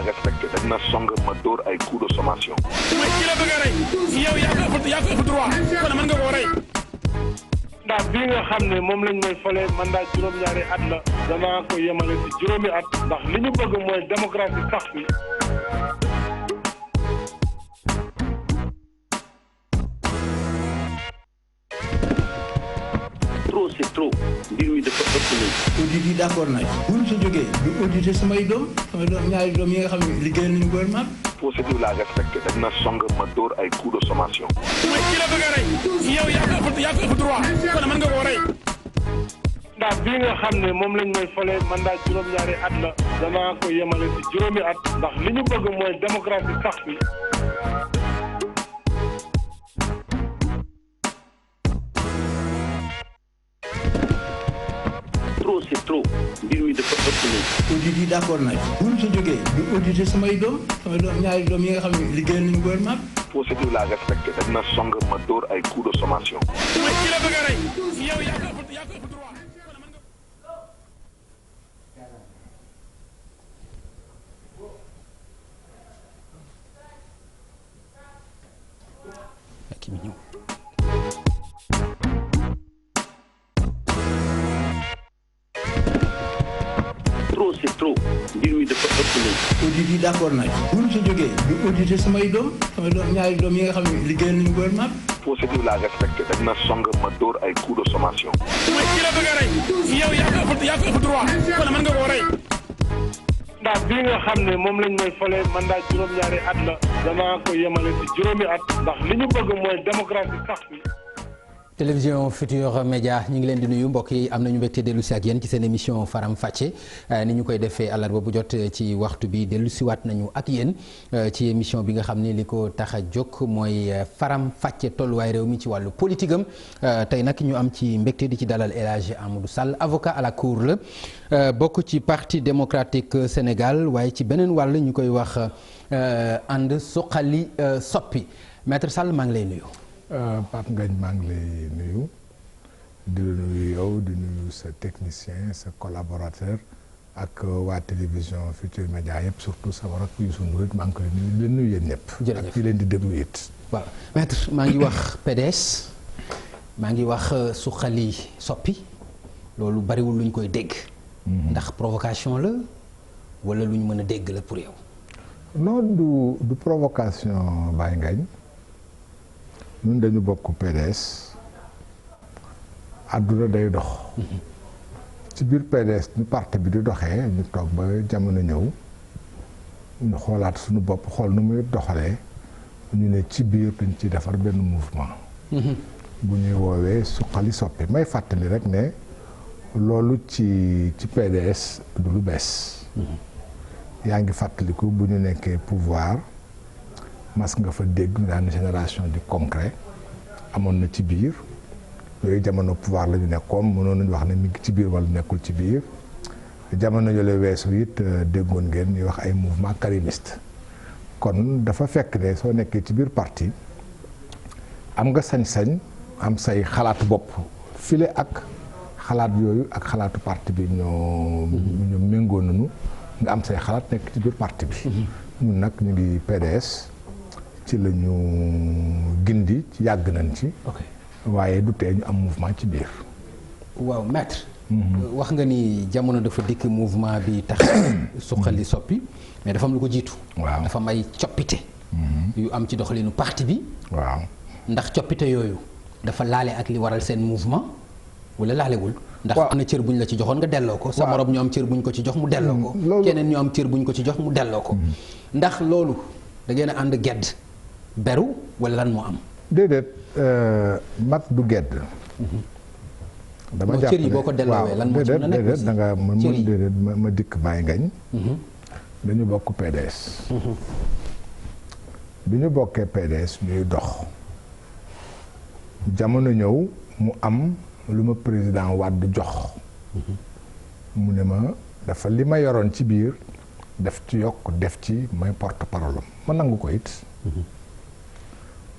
respecté dañ na song ma dóor ay coup de sommation. mooy ki la bëgg a rey yow yaa ko ëpp droit kon mën nga koo rey. ndax bii nga xam ne moom lañ may fale mandat juróom-ñaari at la danaa ko yemale ci juróomi at ndax li ñu bëgg mooy démocratie sax fi. trop c'est trop mbir mi dafa ëpp léegi. audit yi d'accord nañ bu ñu sa jógee du audité samay doom ñaari doom yi nga xam ne liggéeyal nañu gouvernement bi. procédure la respecté dañ na song ma dóor ay coup de sommation. mooy ki la bëgg a rey yow yaa ko ëpp droit kon mën nga koo rey. ndax bii nga xam ne moom lañ may fale mandat juróom-ñaari at la danaa ko yemale ci juróomi at ndax li ñu bëgg mooy démocratie sax fi. trop c'est trop mbir mi dafa ëpp léegi. audit yi d'accord nañ bu ñu sa jógee du audité samay doom ñaari doom yi nga xam ne liggéeyal nañu gouvernement bi. procédure la respecté dañ na song ma dóor ay coup de sommation. mooy ki la bëgg a rey yow yaa ko ëpp droit. trop c'est trop mbir mi dafa ëpp léegi. audit yi d'accord nañ bu ñu sa jógee du audité samay doom ñaari doom yi nga xam ne liggéeyal nañu gouvernement bi. procédure la respecté dañ na song ma dóor ay coup de sommation. mooy ki la bëgg a rey yow yaa ko ëpp droit kon mën nga koo rey. ndax bii nga xam ne moom lañ may fale mandat juróom-ñaari at la danaa ko yemale ci juróomi at ndax li ñu bëgg mooy démocratie sax fi. télévision Futurs Médias ñu ngi leen di nuyu mbokk yi am nañu mbégte dellu si ak yéen ci seen émission Faram Facce ni ñu koy defee àllarba bu jot ci waxtu bi dellu siwaat nañu ak yéen ci émission bi nga xam ne li ko tax a jóg mooy Faram Facce tolluwaay réew mi ci wàllu politique am tey nag ñu am ci mbégte di ci dalal El Hadji Amadou Sall avocat à la cour la bokk ci parti démocratique Sénégal waaye ci beneen wàll ñu koy wax ànd suqali soppi maître Sall maa ngi lay nuyu. Pape Ngagne maa ngi lay nuyu di nuyu yow di nuyu sa technicien sa collaborateur ak waa télévision Futurs Médias yëpp surtout sama rakk Youssou Ndour maa ngi koy nuyu di leen nuyu yéen ñëpp. jërëjëf ak di leen di déglu it. waaw maître maa ngi wax PDS maa ngi wax suqali soppi loolu bariwul luñ koy dégg. ndax provocation la wala luñ mën a dégg la pour yow. non du provocation Baye Ngagne. ñun dañu bokk PDS àdduna day dox ci biir PDS ñu parti bi di doxee ñu toog ba jamono ñëw ñu xoolaat suñu bopp xool nu muy doxalee ñu ne ci biir dañ ci defar benn mouvement bu ñuy woowee suqali soppi may fàttali rek ne loolu ci PDS du lu bees yaa ngi fàttaliku bu ñu nekkee pouvoir mas nga fa dégg ñu daan génération du concret amoon na ci biir yooyu jamono pouvoir la ñu nekkoon mënoon nañu wax ne mi ngi ci biir wala nekkul ci biir jamono yooyu weesu it déggoon ngeen ñuy wax ay mouvement karimiste kon dafa fekk ne soo nekkee ci biir parti am nga sañ-sañ am say xalaatu bopp file ak xalaat yooyu ak xalaatu parti bi ñoo méngoo nañu nga am say xalaat nekk ci biir parti bi ñun nag ñu ngi PDS ci la ñu gindi ci yàgg nañ ci. waaye du tee ñu am mouvement ci biir. waaw maître. wax nga ni jamono dafa dikk mouvement bi tax suqali soppi mais dafa am lu ko jiitu. waaw dafa may coppite. yu am ci doxalinu parti bi. waaw ndax coppite yooyu dafa laale ak li waral seen mouvement wala laalewul. ndax am na cër buñ la ci joxoon nga delloo ko. sa morom ñu am cër buñ ko ci jox mu delloo ko. keneen ñu am cër buñ ko ci jox mu delloo ko. ndax loolu da ngeen a ànd gedd. beru wala lan moo am. déedéet mat du gedd. dama jàpp cër yi boo ko delloowee lan moo ci mën a nekk déedéet da nga déedéet ma dikk Baye Ngagne. dañu bokk PDS. bi ñu bokkee PDS ñuy dox. jamono ñëw mu am lu ma président Wade jox. mu ne ma dafa li ma yoroon ci biir def ci yokk def ci may porte parole am ma nangu ko it.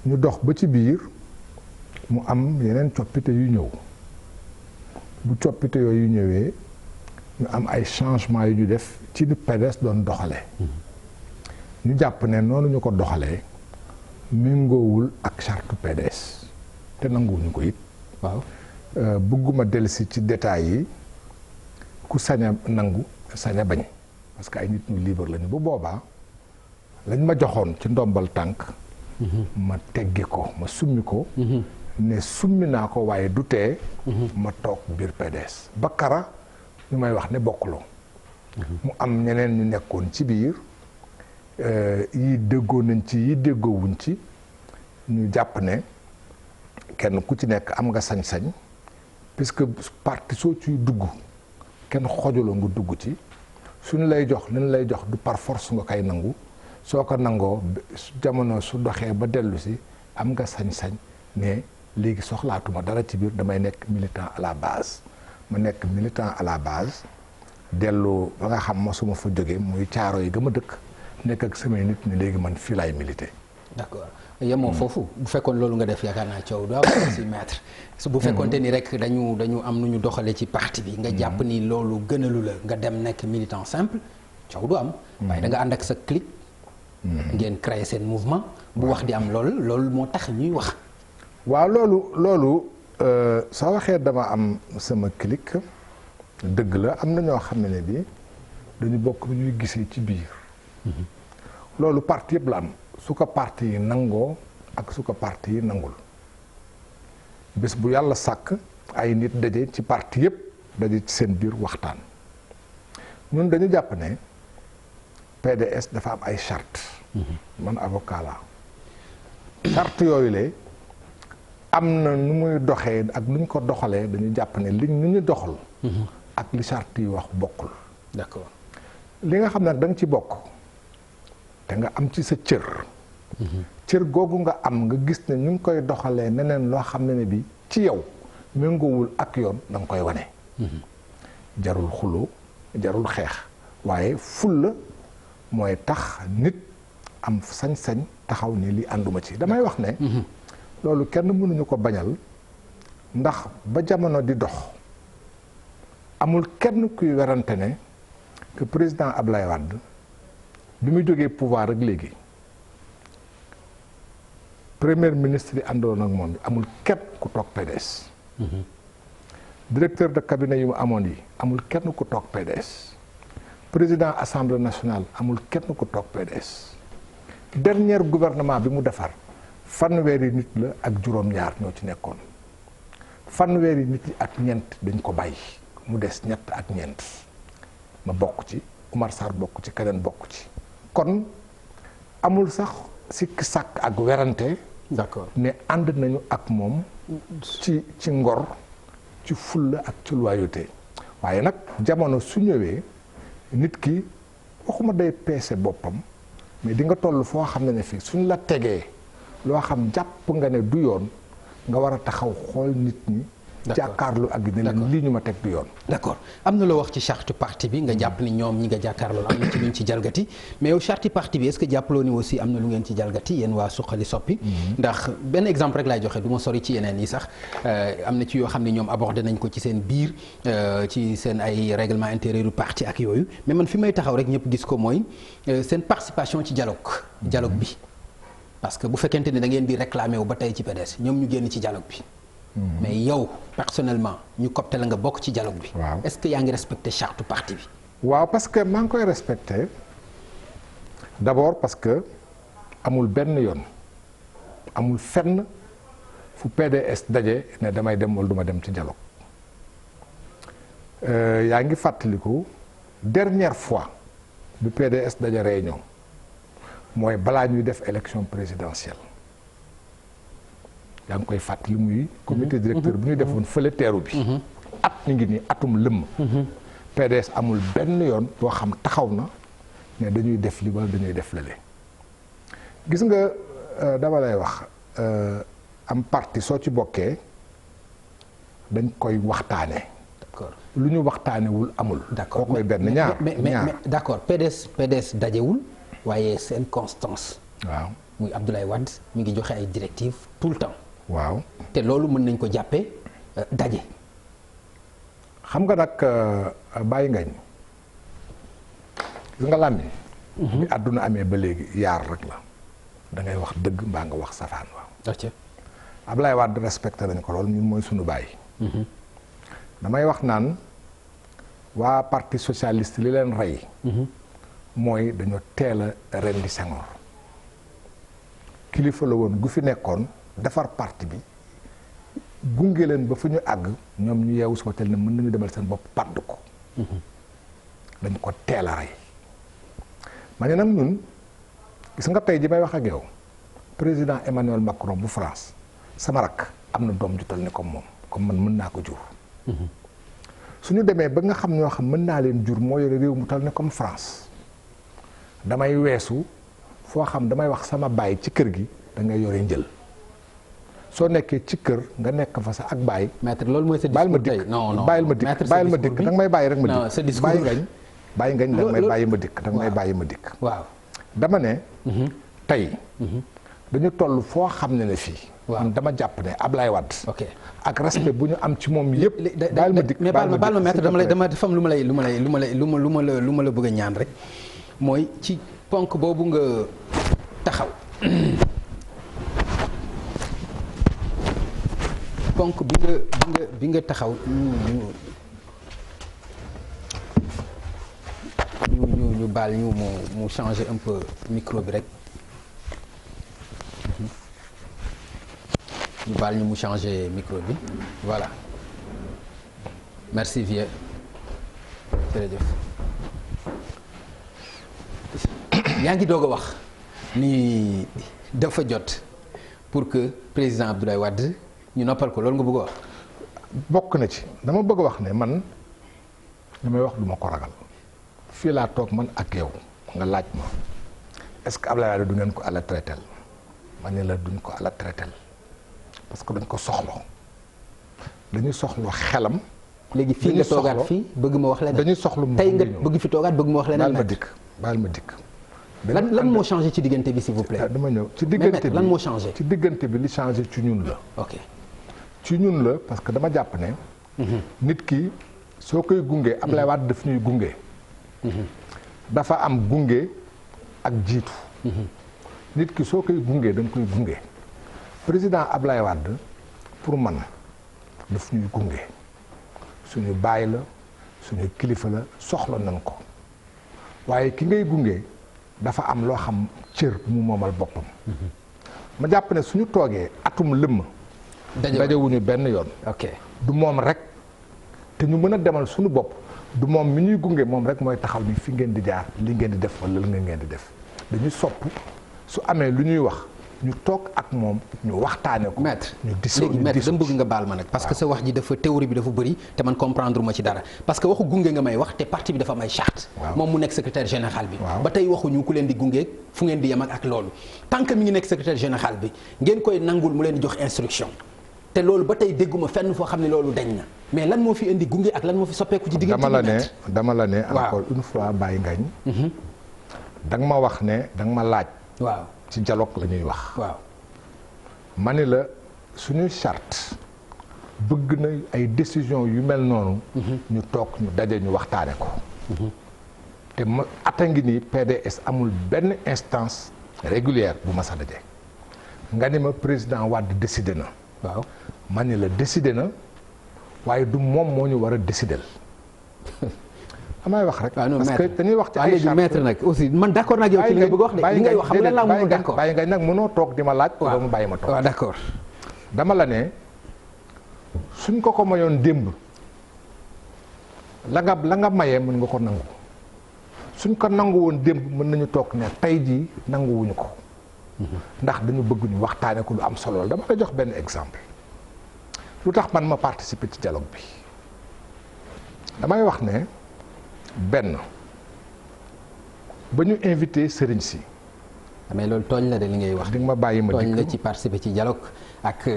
ñu dox ba ci biir mu am yeneen coppite yu ñëw bu coppite yooyu ñëwee ñu am ay changement yu ñu def ci ni PDS doon doxale ñu jàpp ne noonu ñu ko doxalee méngoowul ak charte PDS te nanguwuñu ko it. waaw bëgguma dellusi ci détails yi ku sañ a nangu sañ a bañ parce que ay nit ñu libre lañu bu boobaa lañ ma joxoon ci ndombal tànk. ma teggi ko ma summi ko. ne summi naa ko waaye du tee. ma toog biir PDS ba kara ñu may wax ne bokkuloo. mu am ñeneen ñu nekkoon ci biir yi déggoo nañ ci yi déggoowuñ ci ñu jàpp ne kenn ku ci nekk am nga sañ-sañ puisque parti soo ciy dugg kenn xojaloo nga dugg ci suñu lay jox liñ lay jox du par force nga koy nangu soo ko nangoo jamono su doxee ba dellu si am nga sañ-sañ ne léegi soxlaatuma dara ci biir damay nekk militant à la base ma nekk militant à la base dellu ba nga xam ma su ma fa jógee muy caaro yi gëm a dëkk nekk ak samay nit ni léegi man fii laay milité. d'accord yemoo foofu bu fekkoon loolu nga def yaakaar naa coow du am si maître su bu fekkoonte ni rek dañu am nu ñu doxalee ci parti bi nga jàpp ni loolu gënalu la nga dem nekk militant simple coow du am waaye da nga ànd ak sa clique ngeen créer seen mouvement bu wax di am loolu moo tax ñuy wax waaw loolu soo waxee dama am sama clique dëgg la am na ñoo xam ne bi dañu bokk ñuy gisee ci biir loolu parti yëpp la am su ko parti yi nangoo ak su ko parti yi nangul bés bu yàlla sàkk ay nit daje ci parti yëpp daje ci seen biir waxtaan ñun dañu jàpp ne PDS dafa am ay charte man avocat la charte yooyu le am na nu muy doxee ak nu ñu ko doxalee dañu jàpp ne li nu ñu doxal ak li charte yi wax bokkul d'accord li nga xam ne da nga ci bokk te nga am ci sa cër cër googu nga am nga gis ne ñu ngi koy doxalee neneen loo xam ne bi ci yow méngoowul ak yoon da nga koy wane jarul xuloo jarul xeex waaye fulla mooy tax nit am sañ-sañ taxaw ni li ànduma ci damay wax ne loolu kenn mënuñu ko bañal ndax ba jamono di dox amul kenn kuy werante ne que président Ablaye Wade bi mu jógee pouvoir ak léegi premier ministre yi àndoon ak moom amul kenn ku toog PDS directeur de cabinet yu mu amoon yi amul kenn ku toog PDS président assemblée nationale amul kenn ku toog PDS dernier gouvernement bi mu defar fanweeri nit la ak juróom-ñaar ñoo ci nekkoon fanweeri nit yi ak ñeent dañ ko bàyyi mu des ñett ak ñeent ma bokk ci Oumar Sarr bokk ci keneen bokk ci kon amul sax sikk sàkk ak werante d'accord ne ànd nañu ak moom ci ngor ci fulla ak ci loyauté waaye nag jamono su ñëwee nit ki waxuma day peese boppam mais di nga toll foo xam ne fii suñ la tegee loo xam jàpp nga ne du yoon nga war a taxaw xool nit ñi jàkkaarloo ak ne leen lii ñu ma teg du yoon d'accord am na loo wax ci charte parti bi nga jàpp ni ñoom ñi nga jàkkaarloo am na ci luñ ci jalgati mais yow charte parti bi est-ce que jàppaloo ni aussi am na lu ngeen ci jalgati yéen waa Suxali Soppi ndax benn exemple rek laay joxe du ma sori ci yeneen yi sax am na ci yoo xam ne ñoom abordé nañ ko ci seen biir ci seen ay règlement intérieur du parti ak yooyu mais man fi may taxaw rek ñëpp gis ko mooy seen participation ci dialogue bi parce que bu fekkente ni da ngeen di réclamer wu ba tey ci PDS ñoom ñu génn ci dialogue bi mais yow personnellement ñu copte la nga bokk ci dialogue bi. waaw est-ce que yaa ngi respecté charte parti bi. waaw parce que maa ngi koy respecté d'abord parce que amul benn yoon amul fenn fu PDS daje ne damay dem wala du ma dem ci dialogue yaa ngi fàttaliku dernière fois bi PDS daje réunion mooy balaa ñuy def élection présidentielle. yaa ngi koy fàttali muy comité directeur bi ñu defoon fële teeru bi at mi ngi nii atum lëmm PDS amul benn yoon boo xam taxaw na ne dañuy def li wala dañuy def lële gis nga dama lay wax am parti soo ci bokkee dañ koy waxtaane d'accord lu ñu waxtaanewul amul d'accord koo koy benn ñaar mais d'accord PDS dajewul waaye seen constance waaw muy Abdoulaye Wade mi ngi joxe ay directives tout le temps waaw te loolu mën nañ ko jàppee daje. xam nga nag bàyyi ngañ gis nga làmmiñ bi àdduna amee ba léegi yaar rek la da ngay wax dëgg mbaa nga wax safaan waaw. Ablaye Wade respecté nañ ko lool ñun mooy sunu baay. damay wax naan waa parti socialiste li leen rey. mooy dañoo teel a rendi Senghor. kilifa la woon gu fi nekkoon defar parti bi gunge leen ba fu ñu àgg ñoom ñu yeewu soo tel ne mën nañu demal seen bopp padd ko. dañ ko teel a rey. ma ne nag ñun gis nga tey ji may wax ak yow président Emmanuel Macron bu France sama rakk am na doom ju toll ne comme moom comme man mën naa ko jur. suñu demee ba nga xam ñoo xam mën naa leen jur moo yore réew mu toll ne comme France damay weesu foo xam damay wax sama baay ci kër gi da ngay yore njël soo nekkee ci kër nga nekk fa sa ak baay. maître loolu mooy sa discours tey non bàyyil ma dikk bàyyil ma dikk da nga may bàyyi rek ma dikk. sa discours bàyyi ngañ da nga may bàyyi ma dikk da nga may bàyyi ma dikk. waaw dama ne. tey. dañu toll foo xam ne fii. man dama jàpp ne Ablaye Wade. ok ak respect bu ñu am ci moom yëpp. bàyyil ma dikk mais baal ma maître dama dafa am lu ma la bëgg a ñaan rek mooy ci ponk boobu nga taxaw. ponk bi nga taxaw ñu baal ñu mu changer un peu micro bi rek ñu baal ñu mu changer micro bi voilà merci vieux jërëjëf yaa ngi doog a wax ni dafa jot pour que président Abdoulaye Wade ñu noppal ko loolu nga bëgg a wax. bokk na ci dama bëgg a wax ne man li may wax du ma ko ragal fii laa toog man ak yow nga laaj ma est-ce que Abdoulaye Wade du ngeen ko à la traiter ma ne la duñ ko à la traiter parce que dañ ko soxla dañuy soxla xelam. léegi fii nga toogaat fii bëgg ma wax leneen dañuy soxla mu tey nga bëgg fi toogaat bëgg ma wax leneen. baal ma dikk. lan moo changé ci diggante bi s'il vous plaît. dama ñëw ci diggante bi lan moo changé. ci diggante bi li changé ci ñun la. ok ci ñun la parce que dama jàpp ne. nit ki soo koy gunge Ablaye Wade daf ñuy gunge. dafa am gunge ak jiitu. nit ki soo koy gunge da nga koy gunge. président Ablaye Wade pour man daf ñuy gunge suñu baay la suñu kilifa la soxla nañ ko waaye ki ngay gunge. dafa am loo xam cër mu moomal boppam. ma jàpp ne suñu toogee atum lëmm. dajewuñu benn yoon. ok du moom rek te ñu mën a demal suñu bopp du moom mi ñuy gunge moom rek mooy taxaw ni fi ngeen di jaar li ngeen di def wala li ngeen di def dañuy sopp su amee lu ñuy wax ñu toog ak moom ñu waxtaane ko. maître ñu léegi maître dama bëgg nga baal ma nag. parce que sa wax ji dafa théorie bi dafa bëri te man comprendre ma ci dara parce que waxu gunge nga may wax te parti bi dafa am ay charte. moom mu nekk secrétaire général bi. ba tey waxuñu ku leen di gunge fu ngeen di yem ak loolu. tant que mi ngi nekk secrétaire général bi ngeen koy nangul mu leen di jox instruction te loolu ba tey dégguma fenn foo xam ne loolu dañ na mais lan moo fi indi gunge ak lan moo fi soppeeku ci diggante dama la ne encore une fois Baye Ngagne. da nga ma wax ne da nga ma laaj. waaw ci dialogue la ñuy wax. waaw. ma ne la suñuy charte bëgg na ay décision yu mel noonu. ñu toog ñu daje ñu waxtaane ko. te ma ata ngi nii PDS amul benn instance régulière bu ma sa daje. nga ni ma président Wade décidé na. waaw ma ne la décidé na waaye du moom moo ñu war a décider. damay wax rek. parce que dañuy wax ci ay charte maître nag aussi man d'accord nag yow ci li nga bëgg wax de li ngay wax xam nga laa mënul d'accord bàyyi nga nag mënoo toog di ma laaj. waaw mu bàyyi ma toog waaw d'accord. dama la ne suñ ko mayoon démb la nga mayee mën nga ko nangu suñ ko nangu woon démb mën nañu toog ne tey jii nanguwuñu ko. ndax dañu bëgg ñu waxtaane ko lu am solo la dama la jox benn exemple lu tax man ma participer ci dialogue bi damay wax ne. benn ba ñu invité sëriñ si. mais loolu tooñ la de li ngay wax. di nga ma bàyyi ma dikk tooñ la ci participer ci dialogue ak.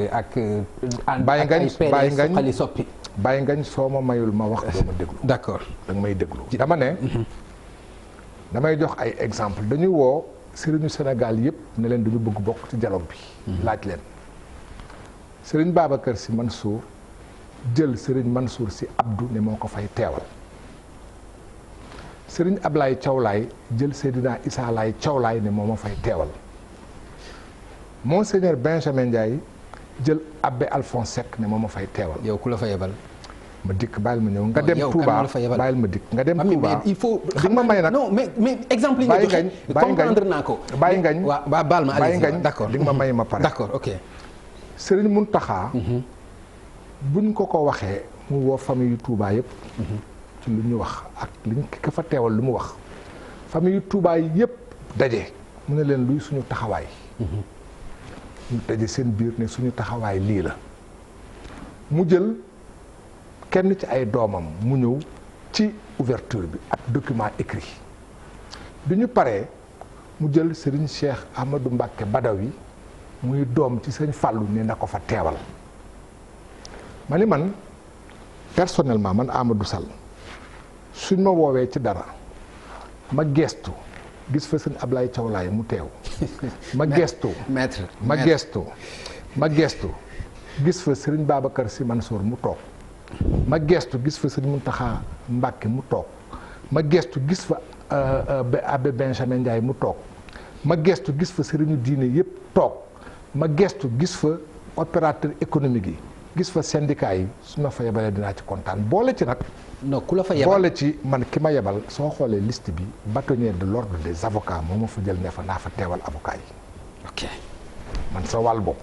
bàyyi ngañ xali soppi. bàyyi ngañ soo ma mayul ma wax doo ma déglu. d'accord da nga may déglu. dama ne. damay jox ay exemple dañuy woo sëriñu Sénégal yëpp ne leen dañu bëgg bokk ci dialogue bi. laaj leen sëriñ Babacar Sy Mansour jël sëriñ Mansour Sy Abdou ne moo ko fay teewal. Serigne Ablaye Thiaw Laye jël Seydina Issa Laye Thiaw Laye ne moo ma fay teewal Monseigneur Benjamin Ndiaye jël Abbé Alphonse Seck ne moo ma fay teewal. yow ku la fa yebal. ma dikk bàyyil ma ñëw nga dem Touba bàyyil ma dikk nga dem Touba il faut xam ma may nag non mais exemple yi nga joxe comprendre naa ko. bàyyi ngañ waaw baal ma bàyyi ngañ d'accord di nga ma may ma pare. d'accord ok. Serigne Mountakha. buñ ko waxee mu woo famille yu Touba yëpp. ci lu ñu wax ak liñ ko fa teewal lu mu wax. famille yu Touba yëpp daje mu ne leen luy suñu taxawaay. ñu daje seen biir ne suñu taxawaay lii la mu jël. kenn ci ay doomam mu ñëw ci ouverture bi ak document écrit bi ñu paree mu jël Serigne Cheikh Ahmadou Mbacké Badawi muy doom ci Serigne Fallou ne na ko fa teewal ma ni man personnellement man Amadou Sall suñ ma woowee ci dara ma gestu gis fa Serigne Ablaye Thiaw Laye mu teew ma gestu ma gestu gis fa Serigne Babacar Sy Mansour mu toog ma gestu gis fa Serigne Mountakha Mbacké mu toog ma gestu gis fa Abbé Benjamin Ndiaye mu toog ma gestu gis fa Serigne diine yëpp toog ma gestu gis fa opérateur économique yi gis fa syndicat yi su ma fa yebalee dinaa ci kontaan boole ci nag. non ku la fa yebal boole ci man ki ma yebal soo xoolee liste bi bâtonnier de l'ordre des avocats moo ma fa jël ne fa naa fa teewal avocat yi. ok man sa wàll bopp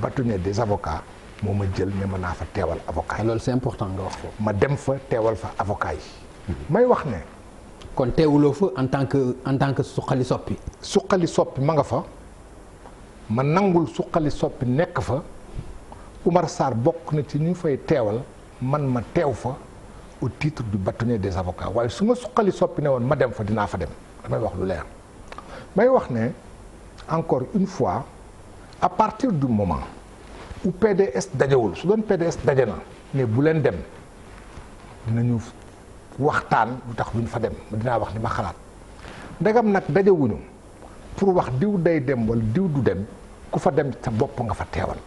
bâtonnier des avocats. moo ma jël ne ma naa fa teewal avocat yi. loolu c'est important nga wax ko. ma dem fa teewal fa avocat yi. may wax ne. kon teewuloo fa en tant que suqali soppi. suqali soppi ma nga fa ma nangul suqali soppi nekk fa Oumar Sarr bokk na ci ñu fay teewal man ma teew fa au titre du bâtonnier des avocats waaye su ma suqali soppi ne woon ma dem fa dinaa fa dem damay wax lu leer. may wax ne encore une fois à partir du moment. u PDS dajewul su doon PDS daje na mais bu leen dem dinañu waxtaan lu tax duñ fa dem dinaa wax ni ma xalaat ndegam nag dajewuñu pour wax diw day dem wala diw du dem ku fa dem sa bopp nga fa teewal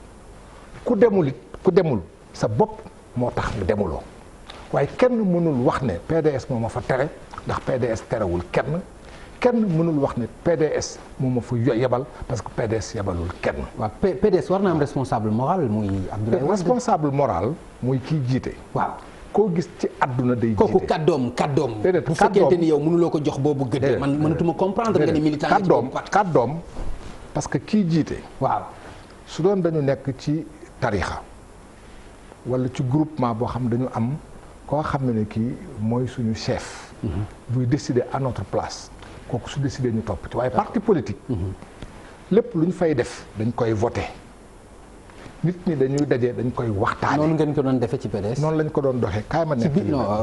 ku demul sa bopp moo tax nga demuloo waaye kenn mënul wax ne PDS moo ma fa tere ndax PDS terewul kenn mënul wax ne PDS moo ma fa yebal parce que PDS yebalul kenn. waaw PDS war na am responsable moral muy Abdoulaye Wade. responsable moral muy kii jiite. waaw koo gis ci àdduna day jiite. kooku kàddoom. déedéet bu fekkente ni yow mënuloo ko jox boobu gëdd. man mënatuma comprendre nga ni militant nga ci boobu kàddoom parce que kii jiite. waaw su doon dañu nekk ci tarixa wala ci groupement boo xam dañu am koo xam ne kii mooy suñu chef. buy décider à notre place. kooku su décidé ñu topp ci waaye parti politique lépp lu ñu fay def dañ koy voté nit ñi dañuy daje dañ koy waxtaane noonu ngeen ko doon defee ci PDS. noonu lañ ko doon doxee kaay ma nett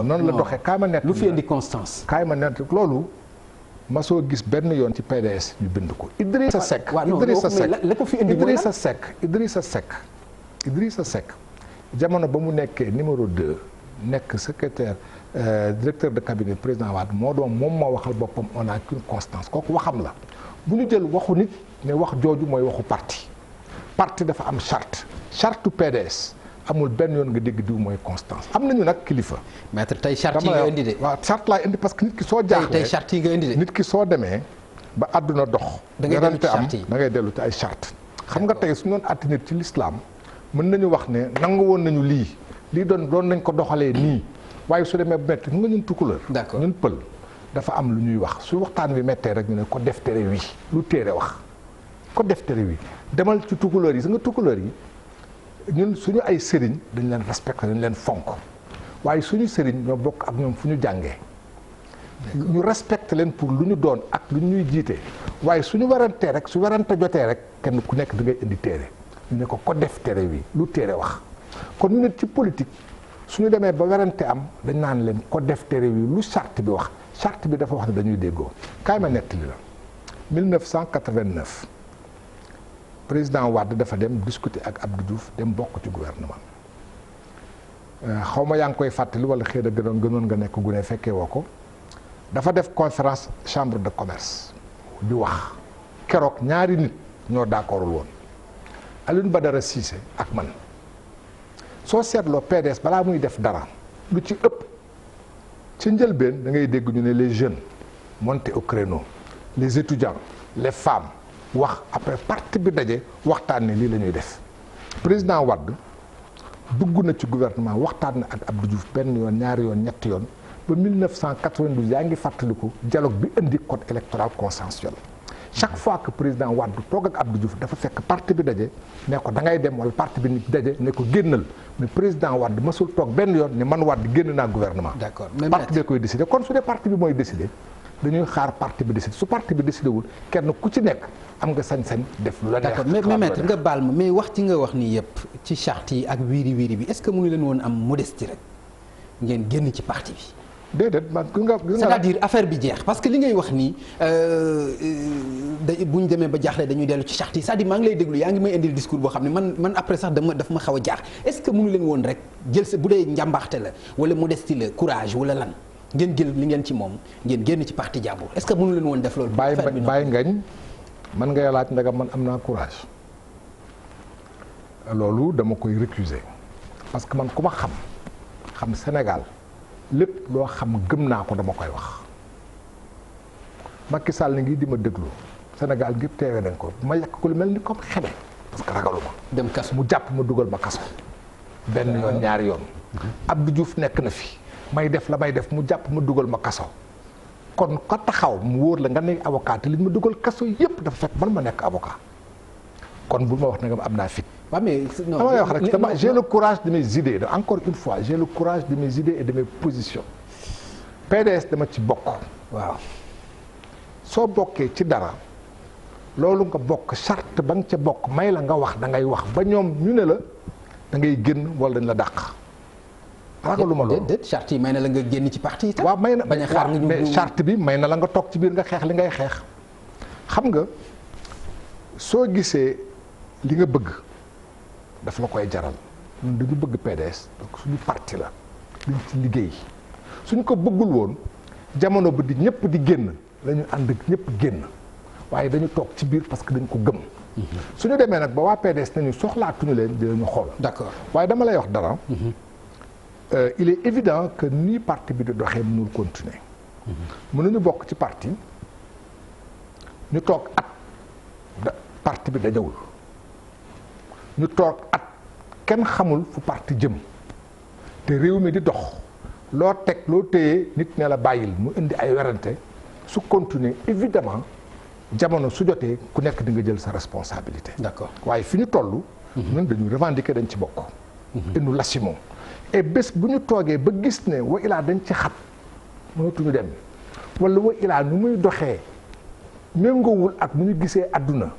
noonu la doxee kaay ma nett lu fi indi constance. kaay ma nett loolu ma soo gis benn yoon ci PDS ñu bind ko Idrissa Seck Idrissa Seck jamono ba mu nekkee numéro 2 nekk secrétaire directeur de cabinet président Wade moom moo waxal boppam on a qu'une constance kooku waxam la bu ñu jël waxu nit ne wax jooju mooy waxu parti dafa am charte PDS amul benn yoon nga dégg diw mooy constance am nañu nag kilifa. maître tey charte yi nga indi de. waaw charte laay indi parce que nit ki soo jaaxlee tey charte yi nga indi de. nit ki soo demee ba àdduna dox. da ngay dellu ci charte yi da ngay dellu ci ay charte xam nga tey su ñu doon àtte nit ci l'islam mën nañu wax ne nangu woon nañu lii doon nañ ko doxalee nii waaye su demee bu métti ñu nga ñun tukkuleur. d'accord ñun pël dafa am lu ñuy wax su waxtaan wi méttee rek ñu ne ko def tere wi lu téere wax ko def tere wi demal ci tukkuleur yi su nga tukkuleur yi ñun suñu ay sëriñ dañ leen respecté dañ leen fonk waaye suñu sëriñ ñoo bokk ak ñoom fu ñu jàngee ñu respecté leen pour lu ñu doon ak lu ñuy jiite waaye suñu warantee rek su warante jotee rek kenn ku nekk da ngay indi téere ñu ne ko def tere wi lu téere wax kon ñu ne ci politique suñu demee ba werante am dañ naan leen ko def tere wi lu charte bi wax charte bi dafa wax ne dañuy déggoo kaay ma nettali la 1989 président Wade dafa dem discuter ak Abdou Diouf dem bokk ci gouvernement xaw ma yaa ngi koy fàttali wala xëy na gënoon nga nekk gune fekkee woo ko dafa def conférence chambre de commerce di wax keroog ñaari nit ñoo d'accordul woon Alioune Badara Cissé ak man soo seetloo PDS balaa muy def dara lu ci ëpp ci njëlbeen da ngay dégg ñu ne les jeunes montés au créneau les étudiants les femmes wax après parti bi daje waxtaan ne lii la ñuy def président Wade dugg na ci gouvernement waxtaan na ak Abdou Diouf benn yoon ñaari yoon ñetti yoon ba 1992 yaa ngi fàttaliku dialogue bi indi code électoral consensuel chaque fois que président Wade toog ak Abdou Diouf dafa fekk parti bi daje ne ko da ngay dem wala parti bi nit daje ne ko génnal mais président Wade mësul toog benn yoon ne man Wade génn naa gouvernement. d'accord parti bi koy décidé kon su dee parti bi mooy décidé dañuy xaar parti bi décidé su parti bi décidé wul kenn ku ci nekk am nga sañ-sañ def lu la neex. d'accord mais maître nga baal ma mais wax ci nga wax nii yëpp ci charte yi ak wiiri wiiri bi est-ce que mënu leen woon am modestie rek ngeen génn ci parti bi. déedéet man nga c'est-à-dire affaire bi jeex parce que li ngay wax nii bu ñu demee ba jaaxle dañuy dellu ci charte yi c'est-à-dire maa ngi lay déglu yaa ngi may indil discours boo xam ne man après sax daf ma xaw a jaax est-ce que mënu leen woon rek jël sa bu dee njàmbaarte la wala modestie la courage wala lan ngeen jël li ngeen ci moom ngeen génn ci parti jàmbur est-ce que mënu leen woon def loolu. bàyyi ngañ man ngay laaj ndagam man am naa courage loolu dama koy récuser parce que man ku ma xam Sénégal. lépp loo xam gëm naa ko dama koy wax Macky Sall ni ngi di ma déglu Sénégal gépp teewee nañ ko ma yàq ko lu mel ni comme xeme parce que ragalu ma dem kaso mu jàpp ma dugal ma kaso benn yoon ñaari yoon Abdou Diouf nekk na fi may def la may def mu jàpp ma dugal ma kaso kon ka taxaw mu wóor la nga ne avocat te li ma dugal kaso yépp dafa fekk man ma nekk avocat kon bul ma wax ne nga am naa fit. waaw mais non damay wax rek dama j'ai le courage de mes idées encore une fois j'ai le courage de mes idées et de mes positions PDS dama ci bokk. waaw soo bokkee ci dara loolu nga bokk charte ba nga ca bokk may la nga wax da ngay wax ba ñoom ñu ne la da ngay génn wala dañ la dàq. ragaluma loolu déedéet charte yi may na la nga génn ci parti itam. waaw may na bañ a xaar nga mais charte bi may na la nga toog ci biir nga xeex li ngay xeex xam nga soo gisee li nga bëgg. daf la koy jaral ñun dañu bëgg PDS donc suñu parti la dañ ci liggéey suñ ko bëggul woon jamono ba di ñëpp di génn la ñu ànd ak ñëpp génn waaye dañu toog ci biir parce que dañ ko gëm. suñu demee nag ba waa PDS nañu soxlaatuñu leen dinañu xool. d'accord waaye dama lay wax dara. Il est évident que nii parti bi di doxee mënul continuer. mënuñu bokk ci parti ñu toog at parti bi dajawul. ñu toog at kenn xamul fu parti jëm te réew mi di dox loo teg loo téye nit ne la bàyyil mu indi ay werante su continuer évidemment jamono su jotee ku nekk di nga jël sa responsabilité. d'accord waaye fi ñu toll. ñun dañu revendiquer dañ ci bokk. et nous l'assumons et bés bu ñu toogee ba gis ne wa ilaa dañ ci xat mënatuñu dem wala wa ilaa nu muy doxee méngoowul ak nu ñu gisee àdduna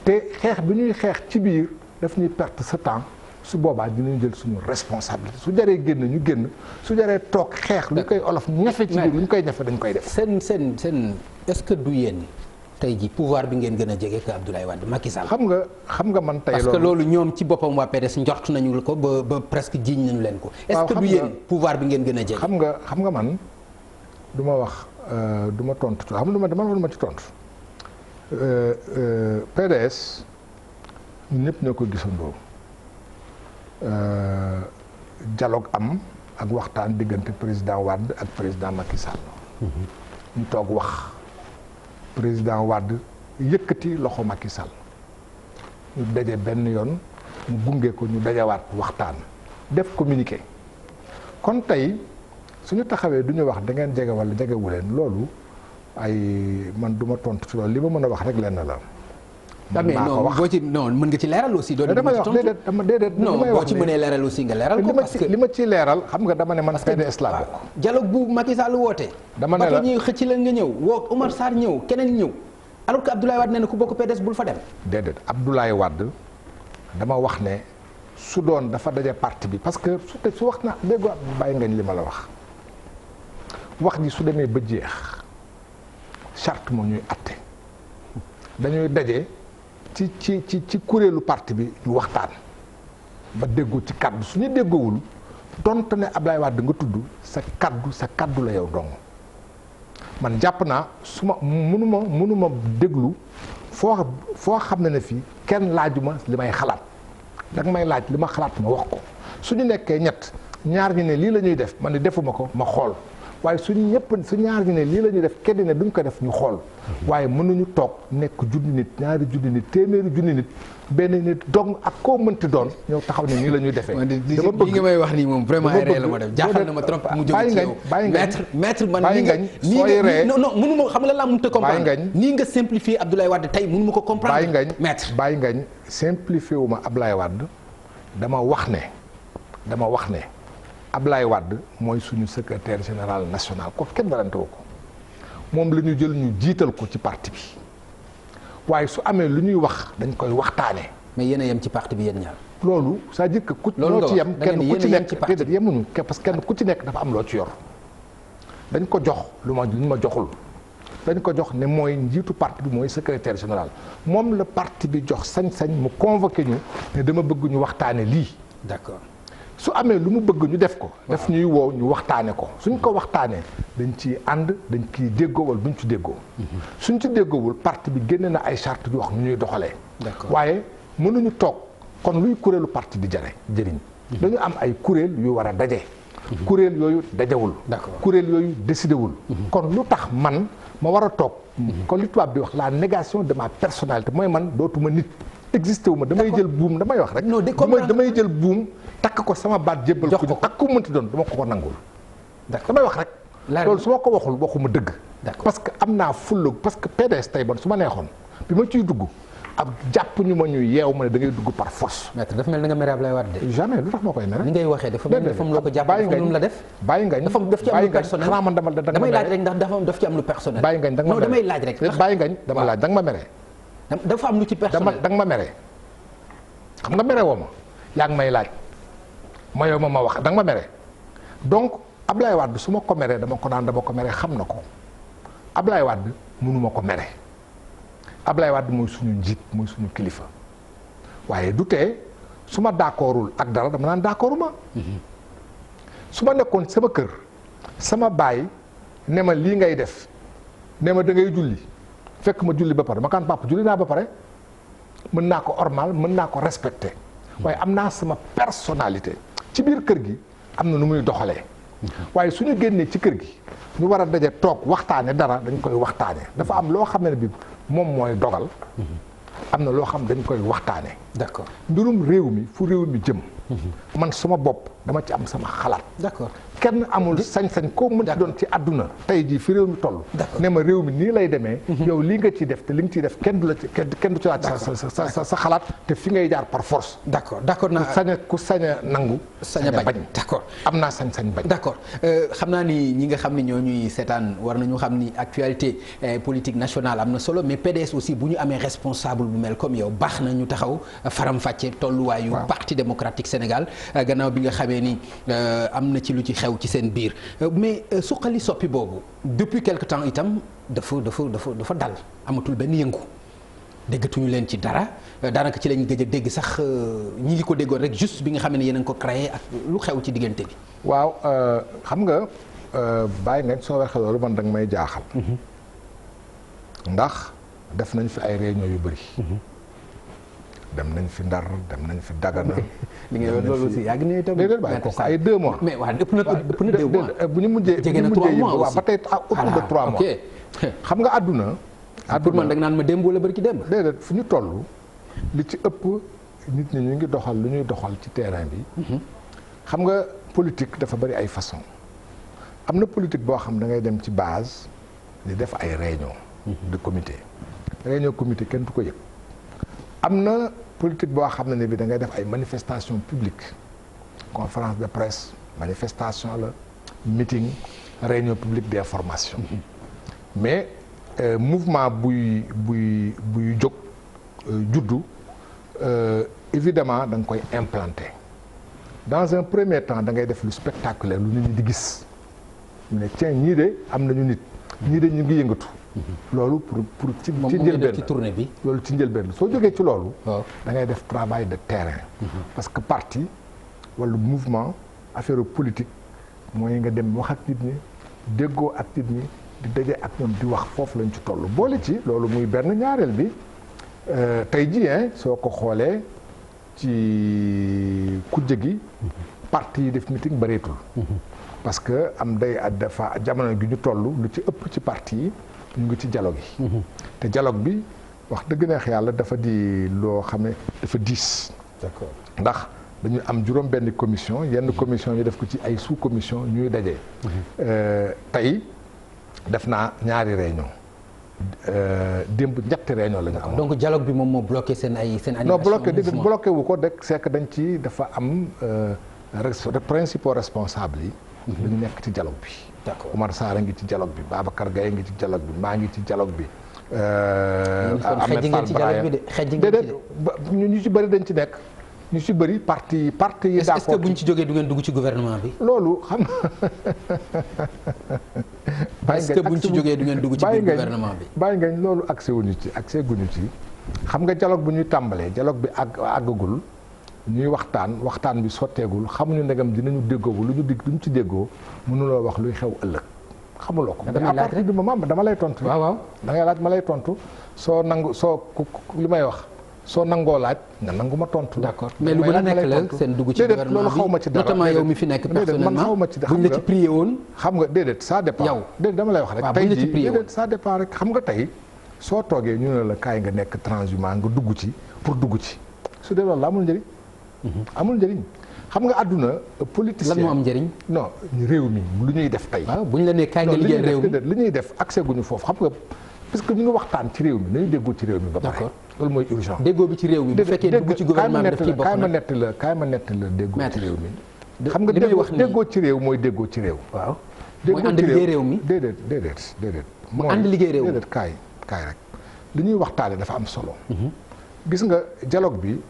te xeex bi ñuy xeex ci biir. daf ñuy perte ce temps su boobaa dinañ jël suñu responsabilité su jaree génn ñu génn su jaree toog xeex lu ñu koy olof ñafe ci biir lu ñu koy ñafe dañ koy def. seen est-ce que du yéen tey ji pouvoir bi ngeen gën a jege que Abdoulaye Wade Macky Sall. xam nga man tey parce que loolu ñoom ci boppam waa PDS njort nañu ko ba presque jiiñ nañu leen ko. est-ce que du yéen pouvoir bi ngeen gën a jege. xam nga man du ma wax du ma tontu xam nga dama ma ci tontu PDS. ñun ñëpp ñoo ko gisandoo dialogue am ak waxtaan diggante président Wade ak président Macky Sall. ñu toog wax président Wade yëkkati loxo Macky Sall ñu daje benn yoon mu gunge ko ñu dajawaat waxtaan def communiqué kon tey suñu taxawee du ñu wax da ngeen jege wala jegewu leen loolu ay man du ma tontu ci loolu li ma mën a wax rek lenn la. mais non boo ci non mën nga ci leeral aussi. doo dama wax déedéet non boo ci mënee leeral aussi nga leeral ko parce que li ma ciy leeral xam nga dama ne man PDS laa bokk. dialogue bu Macky Sall woote. dama ne la ñuy xëcc leen nga ñëw woo Omar Sarr ñëw keneen ñëw alors que Abdoulaye Wade nee na ku bokk PDS bul fa dem. déedéet Abdoulaye Wade dama wax ne su doon dafa daje parti bi parce que su wax na déggoo bàyyi ngañ li ma la wax ji su demee ba jeex charte moo ñuy atte dañuy daje. ci kuréelu parti bi ñu waxtaan ba déggoo ci kaddu su ñu déggoowul donte ne Abdoulaye Wade nga tudd sa kaddu la yow dong man jàpp naa su ma mënuma déglu foo xam ne fii kenn laajuma li may xalaat danga may laaj li ma xalaat ma wax ko su ñu nekkee ñett ñaar ñi ne lii la ñuy def man ne defuma ko ma xool waaye suñu ñëpp su ñaar ñu ne lii la ñuy def kenn ne duñ ko def ñu xool waaye mënuñu toog nekk junni nit ñaari junni nit téeméeri junni nit benn nit dong ak koo mënti doon ñëw taxaw ne nii la ñuy defee. dama bëgg li nga may wax nii moom vraiment ay ree la ma def jaaxal na ma trop mu jóge ci yow maître man non mënuma xam nga laa mënut a comprendre nii nga simplifier Abdoulaye Wade tey mënuma ko comprendre maître bàyyi ngañ simplifié wu ma Abdoulaye Wade dama wax ne Abdoulaye Wade mooy suñu secrétaire général national ko kenn warante woo ko moom la ñu jël ñu jiital ko ci parti bi waaye su amee lu ñuy wax dañ koy waxtaanee. mais yéen a yem ci parti bi yéen ñaar. loolu c'est-à-dire que ku loo ci yem kenn ku ci nekk déedéet yemuñu parce que kenn ku ci nekk dafa am loo ci yor dañ ko jox lu ma joxul dañ ko jox ne mooy njiitu parti bi mooy secrétaire général moom la parti bi jox sañ-sañ mu convoqué ñu ne dama bëgg ñu waxtaane lii. d'accord. su amee lu mu bëgg ñu def ko daf ñuy woo ñu waxtaane ko suñ ko waxtaanee dañ ciy ànd dañ ciy déggoo wala duñ ci déggoo suñ ci déggoowul parti bi génne na ay charte yu wax ñu ñuy doxalee waaye mënuñu toog kon luy kuréelu parti di jëriñ dañu am ay kuréel yu war a daje kuréel yooyu dajewul kuréel yooyu décidé wul kon lu tax man ma war a toog kon li tubaab di wax la négation de ma personnalité mooy man dootuma nit existé wu ma damay jël buum damay wax rek damay jël buum takk ko sama baat jébbal ko ak ku mënti doon dama ko nangul damay wax rek loolu su ma ko waxul waxuma dëgg parce que am naa fulla parce que PDS tey bon su ma neexoon bi ma ciy dugg ab jàpp ñu ma ñu yeew ma ne da ngay dugg par force. maître dafa mel ni nga mere Ablaye Wade de. jamais lu tax moo koy mere. ni ngay waxee dafa mel ni dafa am loo ko jàpp dafa am lu la def. bàyyi ngañ daf ci am lu personnel xanaa man damay laaj rek ndax daf ci am lu personnel. bàyyi ngañ da nga ma mere damay laaj rek. bàyyi ngañ dama laaj da nga ma mere. dafa am lu ci personnel da nga ma mere. xam nga mere woo ma yaa ngi may laaj ma yow ma wax da nga ma mere donc Ablaye Wade su ma ko meree dama ko naan dama ko mere xam na ko Ablaye Wade mënuma ko mere Ablaye Wade mooy suñu njiit mooy suñu kilifa waaye du tee su ma d'accordul ak dara dama naan d'accorduma su ma nekkoon sama kër sama baay ne ma lii ngay def ne ma da ngay julli fekk ma julli ba pare ma kaan papa julli naa ba pare mën naa ko ormal mën naa ko respecté waaye am naa sama personnalité ci biir kër gi am na nu muy doxalee waaye suñu génnee ci kër gi ñu war a daje toog waxtaane dara dañ koy waxtaane dafa am loo xam ne bi moom mooy dogal am na loo xam dañ koy waxtaane d'accord mbirum réew mi fu réew mi jëm man sama bopp dama ci am sama xalaat d'accord kenn amul sañ-sañ koo mën ci doon ci àdduna tey jii fi réew mi toll ne ma réew mi nii lay demee yow lii nga ciy def te li nga ciy def kenn du la ci kenn du ci laaj sa xalaat te fi ngay jaar par force d'accord naa ku sañ a nangu sañ a bañ d'accord am naa sañ-sañ bañ d'accord xam naa ni ñi nga xam ne ñoo ñuy seetaan war nañu xam ni actualité politique nationale am na solo mais PDS aussi bu ñu amee responsable bu mel comme yow baax na ñu taxaw faram-fàcce tolluwaayu parti démocratique Sénégal gannaaw bi nga xamee ni am na ci lu ci xew ci seen biir mais suqali soppi boobu depuis quelque temps itam dafa dal amatul benn yëngu déggatuñu leen ci dara daanaka ci lañ gëj a dégg sax ñi ngi ko déggoon rek juste bi nga xam ne yéen a ngi ko créé ak lu xew ci diggante bi. waaw xam nga bàyyi nga soo waxee loolu man danga may jaaxal. ndax def nañ fi ay réunion yu bëri. dem nañ fi Ndar dem nañ fi Dagana. li ngay wax loolu aussi yàgg nañu tamit. déedéet bàyyi ko ay 2 mois. mais waaw ëpp na 2 mois. bu ñu mujjee jege na 3 mois waaw ba tey autour de 3 mois. xam nga àdduna. pour man da nga naan ma démb wala bari ki démb. déedéet fu ñu toll li ci ëpp nit ñi ñu ngi doxal lu ñuy doxal ci terrain bi. xam nga politique dafa bari ay façon am na politique boo xam da ngay dem ci base di def ay réunion de comité. réunion comité kenn du ko yëg. am na politique boo xam ne bi da ngay def ay manifestation publique conférence de presse manifestation la meeting réunion publique d'information mais mouvement buy jóg juddu évidemment da nga koy implanter dans un premier temps da ngay def lu spectaculaire lu nit ñi di gis ñu ne tiens ñii de am nañu nit ñii de ñu ngi yëngatu loolu pour ci njëlbeen ci tournée bi loolu ci njëlbeen la soo jógee ci loolu da ngay def travail de terrain parce que parti wala mouvement affaire politique mooy nga dem wax ak nit ñi déggoo ak nit ñi di daje ak ñoom di wax foofu lañ ci toll boole ci loolu muy benn ñaareel bi tey jii soo ko xoolee ci kujje gi parti yi def meeting bëreetul parce que am day dafa jamono gi ñu toll lu ci ëpp ci parti yi ñu ngi ci dialogue yi. te dialogue bi wax dëgg neex yàlla dafa di loo xam ne dafa diis. d'accord ndax dañu am juróom benn commission yenn commission ñu def ko ci ay sous commission ñuy daje. tey def naa ñaari réunion démb ñetti réunion la ñu amoon. donc dialogue bi moom moo bloqué seen animation. non bloqué wu ko de c'est que dañ ci dafa am principaux responsables yi. dañu nekk ci dialogue bi. d'accord Oumar Sarr a ngi ci dialogue bi Babacar Gaye ngi ci dialogue bi maa ngi ci dialogue bi. Ahmed Fall Brahim déedéet ñu ci bëri dañ ci nekk. ñu ci bëri parti yi d'accord est-ce que buñ ci jógee du ngeen dugg ci gouvernement bi. loolu xam nga. est-ce que buñ ci jógee du ngeen dugg ci biir gouvernement bi. bàyyi ngañ loolu accès guñu ci xam nga dialogue bu ñuy tàmbalee dialogue bi àggagul ñuy waxtaan bi sotteegul xamuñu ndegam dinañu déggoo lu ñu ci déggoo mënuloo wax luy xew ëllëg xamuloo ko. damay laaj rek dama lay tontu. waaw da ngay laaj ma lay tontu soo li may wax. soo nangoo laaj nga nangu ma tontu. d'accord mais lu mën a nekk la seen dugg ci gouvernement loolu xaw ma ci dara notamment yow mi fi nekk personnellement man xaw ma ci dara buñ la ci prié woon. xam nga déedéet ça dépend. yow déedéet dama lay wax rek. buñ la ci prié woon déedéet ça dépend rek xam nga tey soo toogee ñu ne la kaay nga nekk transhumant nga dugg ci pour dugg ci su dee loolu la amul njëriñ. amul njëriñ xam nga àdduna politicien lan moo am njëriñ. non réew mi lu ñuy def tey. waaw buñ la nee kaay nga liggéey réew mi li ñuy def accès guñu foofu xam nga parce que ñu ngi waxtaan ci réew mi nañu déggoo ci réew mi ba pare. d'accord loolu mooy urgent. déggoo bi ci réew mi bu fekkee dugg ci gouvernement bi daf ciy bokk kaay ma nett la déggoo ci réew mi. xam nga déggoo ci réew mooy déggoo ci réew. waaw mooy ànd liggéey réew mi. déedéet. mu ànd liggéey réew mi déedéet kaay rek li ñuy waxtaane dafa am solo. gis nga dialogue bi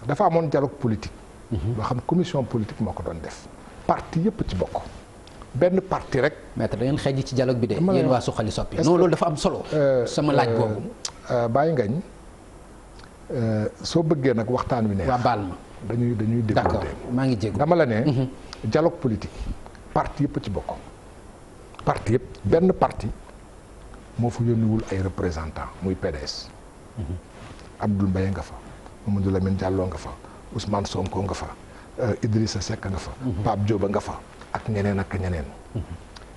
dafa amoon dialogue politique. loo xam commission politique moo ko doon def. parti yëpp ci bokk. benn parti rek. maître da ngeen xëj ci dialogue bi de. yéen waa Suxali Soppi. non loolu dafa am solo. sama laaj boobu. bàyyi ngañ soo bëggee nag waxtaan wi neex. waa baal ma dañuy déglu. d'accord maa ngi jéggu dama la ne. dialogue politique parti yëpp ci bokk. parti yëpp benn parti moo fa yónniwul ay représentants muy PDS. Abdoul Mbaye nga fa. Mamadou Lamine Diallo nga fa. Ousmane Sonko nga fa. Idrissa Seck nga fa. Pape Diop nga fa. ak ñeneen ak ñeneen.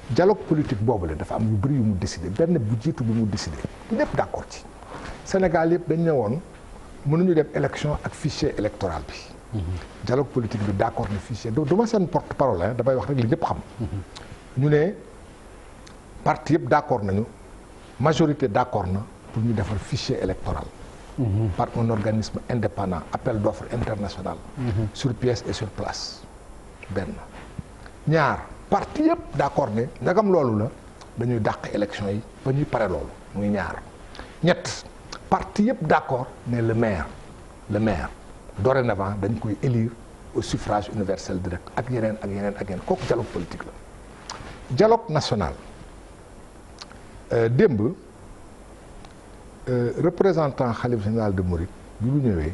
dialogue politique boobule dafa am yu bëri yu mu décidé benn bu jiitu bi mu décidé ñëpp d'accord ci. Sénégal yëpp dañ ne woon mënuñu dem élection ak fichier électoral bi. dialogue politique bi d'accord ne fichier du ma seen porte parole damay wax rek li ñëpp xam. ñu ne parti yëpp d'accord nañu majorité d'accord na pour ñu defar fichier électoral. par un organisme indépendant appel d'offres international. sur pièce et sur place benn. ñaar parti yëpp d'accord ne ndagam loolu la dañuy dàq élection yi ba ñuy pare loolu muy ñaar ñett parti yëpp d'accord ne le maire dorénavant dañ koy élire au suffrage universel direct ak yeneen kooku dialogue politique la. dialogue national démb représentant xalif général de Mouride bi mu ñëwee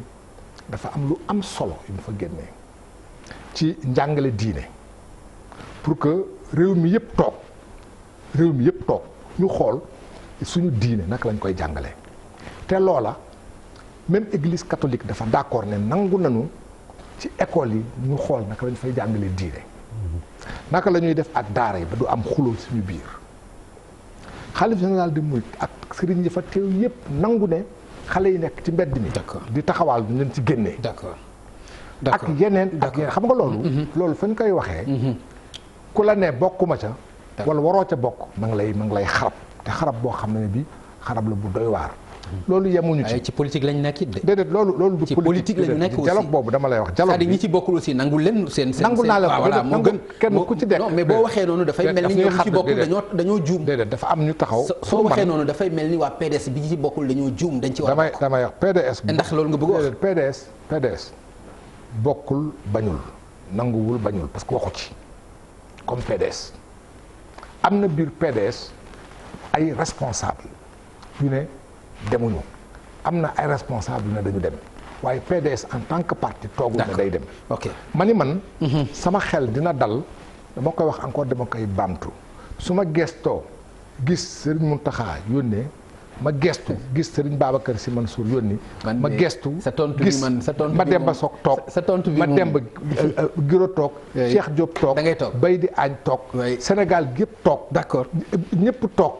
dafa am lu am solo yu mu fa génnee ci njàngale diine. pour que réew mi yëpp toog ñu xool suñu diine naka lañ koy jàngalee te loola même église catholique dafa d'accord ne nangu nañu ci école yi ñu xool naka lañ fay jàngalee diine naka la ñuy def ak daara yi ba du am xuloo suñu biir xalif général de Mouride ak sëriñ yi fa teew yëpp nangu ne xale yi nekk ci mbedd mi di taxawaal ñu leen ci génnee ak yeneen xam nga loolu fañ koy waxee ku la ne bokkuma ca wala waroo ca bokk ma ngi lay xarab te xarab boo xam ne bi xarab la bu doy waar loolu yemuñu ci politique lañ nekk it de déedéet loolu du ci politique lañu nekk aussi dialogue boobu dama lay wax dialogue c'est-à-dire ñi ci bokkul aussi nangu leen seen nangu naa la voilà moo gën kenn ku ci dekk non mais boo waxee noonu dafay mel ni ñoom ci bokkul dañoo juum déedéet dafa am ñu taxaw soo waxee noonu dafay mel ni waa PDS bi ci bokkul dañoo juum dañ ci war a damay wax PDS ndax loolu nga bëgg wax PDS bokkul bañul nanguwul bañul parce que waxu ci comme PDS am na biir PDS ay responsable yu ne demuñu am na ay responsable yu ne dañu dem waaye PDS en tant que parti toogul ne day dem ok man sama xel dina dal dama koy wax encore dama koy baamtu su ma gestoo gis Serigne Mountakha yónnee ma gestu gis Serigne Babacar Sy Mansour yónni. ma gestu sa tontu bi man sa tontu bi ma Demba Sock toog. sa tontu bi ma Demba Giro toog. Cheikh Diop toog da ngay toog Bay di Agne toog. Sénégal gépp toog. d'accord ñëpp toog.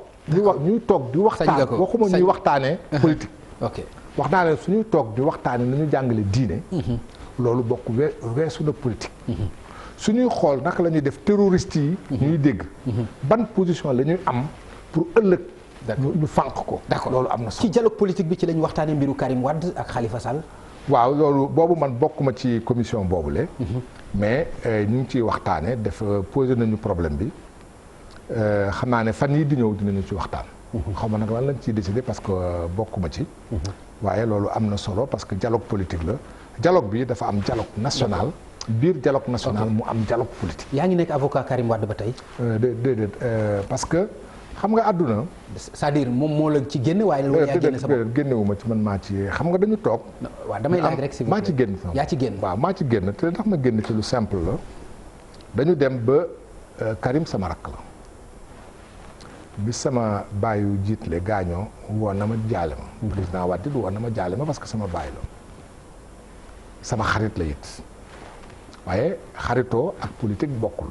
ñuy toog di waxtaan waxuma ñuy waxtaanee. politique. ok wax naa leen suñuy toog di waxtaanee nañu jàngale diine. loolu bokk weesu na politique. suñuy xool naka la ñuy def terroriste yi. ñuy dégg. ban position la ñuy am pour ëllëg. ñu fànq ko. d'accord loolu am na solo. ci dialogue politique bi ci lañ waxtaanee mbiru Karim Wade ak Khalifa Sall. waaw loolu boobu man bokkuma ci commission boobule. mais ñu ngi ciy waxtaanee def posé nañu problème bi xam naa ne fan yii di ñëw dinañu ci waxtaan. xaw ma nag lan lañ ciy décider parce que bokkuma ci. waaye loolu am na solo parce que dialogue politique la dialogue bi dafa am dialogue national. biir dialogue national mu am dialogue politique. yaa ngi nekk avocat Karim Wade ba tey. déedéet parce que xam nga àdduna. c'est-à-dire moom moo la ci génne waaye loolu yaa génne sa bopp génnewuma ci man maa ci xam nga dañu toog. waaw damay laaj rek si maa ci génn. yaa ci génn waaw maa ci génn te ndax ma génn ci lu simple la dañu dem ba Karim sama rakk la bi sama baayu jiitle gaañoo woon na ma jaale ma. président Wade woon na ma jaale ma parce que sama baay la sama xarit la it. waaye xaritoo ak politique bokkul.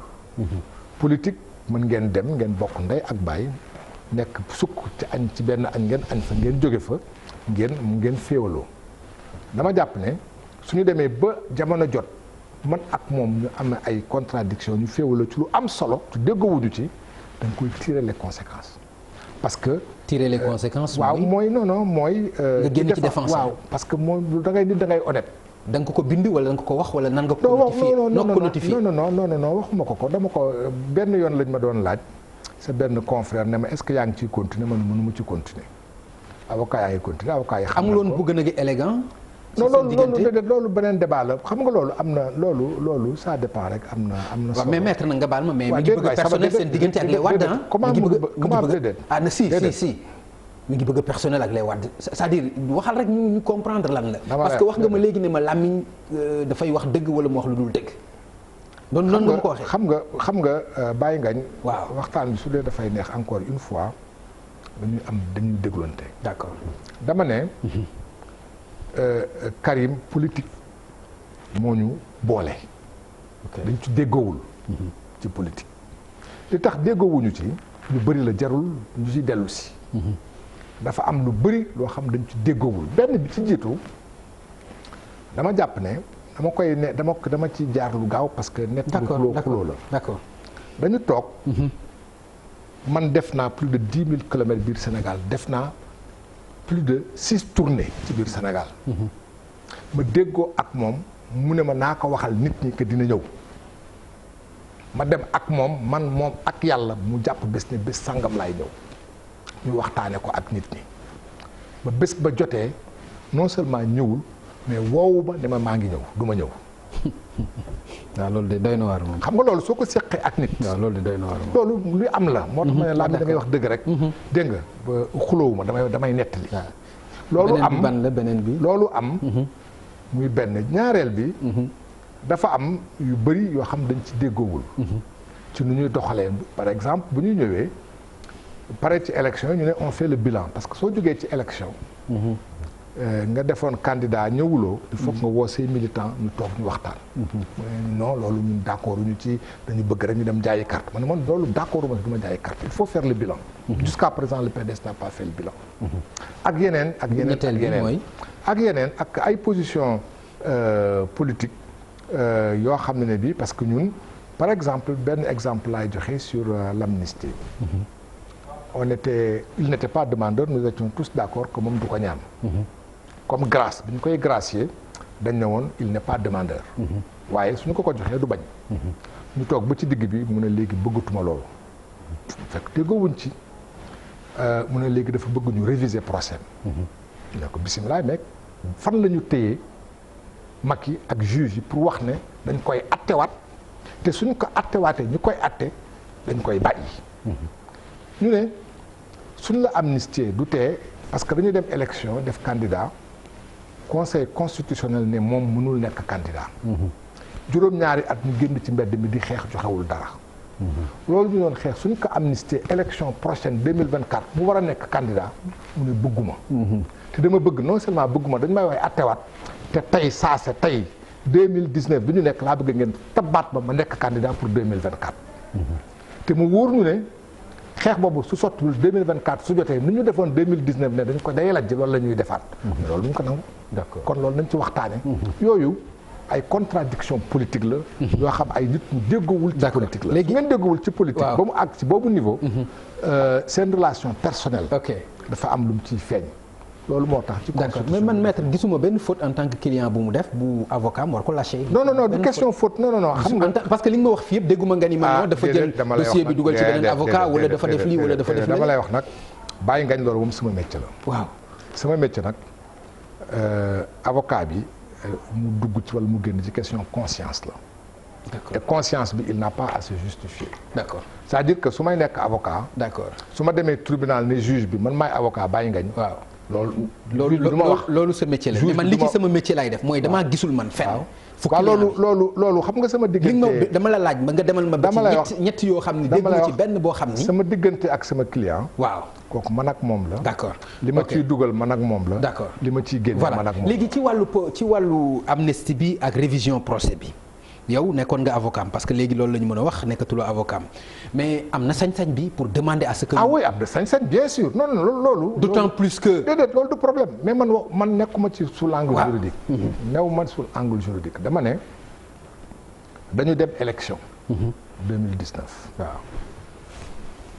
politique mën ngeen dem ngeen bokk ndey ak baay nekk sukk ci añ ci benn añ ngeen añ fa ngeen jóge fa ngeen féewaloo. dama jàpp ne suñu demee ba jamono jot man ak moom ñu am ay contradiction ñu féewaloo ci lu am solo te déggoowuñu ci dañ koy tirer les conséquences. parce que tirer les conséquences. waaw mooy non mooy. nga génn ci défense waaw parce que mooy da ngay nit da ngay honnête. da nga ko bind wala da nga ko wax wala nan nga ko notifié non waxuma ko dama ko benn yoon lañ ma doon laaj sa benn confrère ne ma est-ce que yaa ngi ciy continuer man mënuma ci continuer avocat yaa ngi continuer avocat yi xam amuloon bu gën a élégant non loolu beneen débat la xam nga loolu am na loolu ça dépend rek am na solo mais maître na nga baal ma mais mi ngi bëgg a personnel seen diggante ak les Wade si mi ngi bëgg a personnel ak les Wade c'est-à-dire waxal rek ñu comprendre lan la. parce que wax nga ma léegi ne ma làmmiñ dafay wax dëgg wala mu wax lu dul dëgg. doon noonu nga ma ko waxee. xam nga Baye Ngagne. waaw waxtaan bi su dee dafay neex encore une fois dañuy déglonte. d'accord dama ne. Karim politique moo ñu boole. dañ ci déggoowul. ci politique. li tax déggoowuñu ci lu bëri la jarul ñu ci dellu si. dafa am lu bëri loo xam dañ ci déggoowul benn bi ci jiitu dama jàpp ne dama ci jaar lu gaaw parce que nekk lu xuloo la d'accord dañu toog man def naa plus de 10 000 kilomètres biir Sénégal def naa plus de 6 tournées ci biir Sénégal ma déggoo ak moom mu ne ma naa ko waxal nit ñi que dina ñëw ma dem ak moom ak yàlla mu jàpp bés ne bés sàngam laay ñëw ñu waxtaane ko ak nit ñi ba bés ba jotee non seulement ñëwul mais woowu ma ne ma maa ngi ñëw du ma ñëw. waaw loolu de doy na waar moom. xam nga loolu soo ko seqee ak nit. waaw loolu de doy na waar moom. loolu lu am la. moo tax ma ne laa da ngay wax dëgg rek. dégg nga ba xulóowu ma damay nettali. loolu am ban la beneen bi. loolu am. muy benn ñaareel bi. dafa am yu bëri yoo xam dañ ci déggoowul. ci nu ñuy doxalee par exemple bu ñu ñëwee. pare ci élection ñu ne on fait le bilan parce que soo jógee ci élection nga defoon candidat ñëwuloo il faut que nga woo say militants ñu toog ñu waxtaan non loolu ñun d'accord ñu ci dañu bëgg rek ñu dem jaayi carte man loolu d'accord ma du ma jaayi carte il faut faire le bilan jusqu'à présent le PDS n'a pas fait le bilan ak yeneen ak ay position politique yoo xam ne bi parce que ñun par exemple benn exemple laay joxe sur l'amnistie il n'était pas demandeur nous étions tous d'accord que moom du ko ñaan comme grâce bi ñu koy gracier dañ ne woon il n'est pas demandeur waaye suñu ko joxee du bañ ñu toog ba ci digg bi mu ne léegi bëggatuma loolu fekk déggoowuñ ci mu ne léegi dafa bëgg ñu réviser procès ne ko bisimilah mekk fan la ñu téye Macky ak juge yi pour wax ne dañ koy attewaat te suñu ko attewaatee ñu koy atte dañ koy bàyyi ñu ne suñ la amnistie du tee parce que dañuy dem élection def candidat conseil constitutionnel ne moom mënul nekk candidat juróom-ñaari at ñu génn ci mbedd mi di xeex joxewul dara loolu ñu doon xeex suñ ko amnistie élection prochaine 2024 mu war a nekk candidat mu ne bëgguma. te dama bëgg non seulement bëgguma dañ may wax attewaat te tey saase tey 2019 bi ñu nekk laa bëgg ngeen tabaat ma nekk candidat pour 2024. te mu wóor ñu ne xeex boobu su sottiwul 2024 su jotee ni ñu defoon 2019 ne dañ ko day lajj loolu la ñuy defaat. loolu ñu ko nangu. d'accord kon loolu nañ ci waxtaane yooyu ay contradiction politique la. yoo xam ay nit ñu déggoowul ci politique la. léegi ngeen déggoowul ci politique. ba mu àgg ci boobu niveau. seen relation personnelle. dafa am lu mu ciy feeñ. loolu moo tax ci d'accord mais man maître gisuma benn faute en tant que client bu mu def bu avocat mu war ko lâché. non du question faute non xam nga. parce que li nga ma wax fii yëpp dégguma nga ni man dafa jël dossier bi dugal ci beneen avocat wala dafa def lii wala dafa def dama lay wax nag bàyyi ngañ loolu moom sama métier la. waaw sama métier nag avocat bi mu dugg ci wala mu génn ci question conscience la. d'accord et conscience bi il n'a pas à se justifier. d'accord c'est-à-dire que su may nekk avocat. d'accord su ma demee tribunal ne juge bi man maay avocat bàyyi ngañ. waaw loolu sa métier la mais man li ci sama métier laay def mooy damaa gisul man fenn. waaw loolu xam nga sama diggante dama la laaj ba nga demal ma. dama lay wax ñett yoo xam ni dégg ci benn boo xam ni. sama diggante ak sama client. waaw kooku man ak moom la. d'accord li ma ciy dugal man ak moom la. d'accord li ma ciy génne man ak moom. léegi ci wàllu amnistie bi ak révision procès bi. yow nekkoon nga avocat parce que léegi loolu la ñu mën a wax nekkatuloo avocat mais am na sañ-sañ bi pour demander à ce que. oui am na sañ-sañ bien sûr non loolu. d'autant plus que. déedéet loolu du problème mais man nekkuma ci sous l'angle juridique. new man sous l'angle juridique dama ne dañu dem élection. 2019. waaw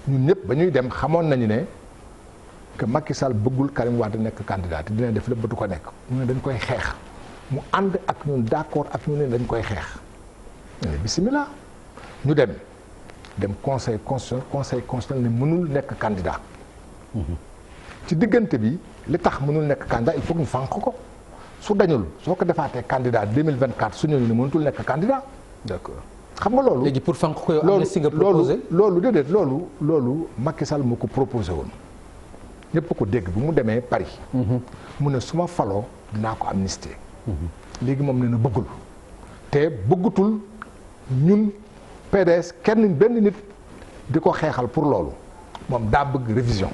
ñun ñëpp ba ñuy dem xamoon nañu ne que Macky Sall bëggul Karim Wade nekk candidat te dina def lépp ba du ko nekk. mu ne dañ koy xeex mu ànd ak ñun d'accord ak ñu ne dañ koy xeex. bismillah ñu dem conseil constitutionnel ne mënul nekk candidat. ci diggante bi li tax mënul nekk candidat il faut que ñu fànq ko su dañul soo ko defaatee candidat 2024 su ñëwee ne mënutul nekk candidat. d'accord xam nga loolu. léegi pour fànq ko yow am na si nga proposé loolu déedéet loolu Macky Sall moo ko proposé woon ñëpp ko dégg bi mu demee Paris. mu ne su ma faloo dinaa ko amnistier. léegi moom nee na bëggul te bëggutul ñun PDS benn nit di ko xeexal pour loolu moom daa bëgg révision.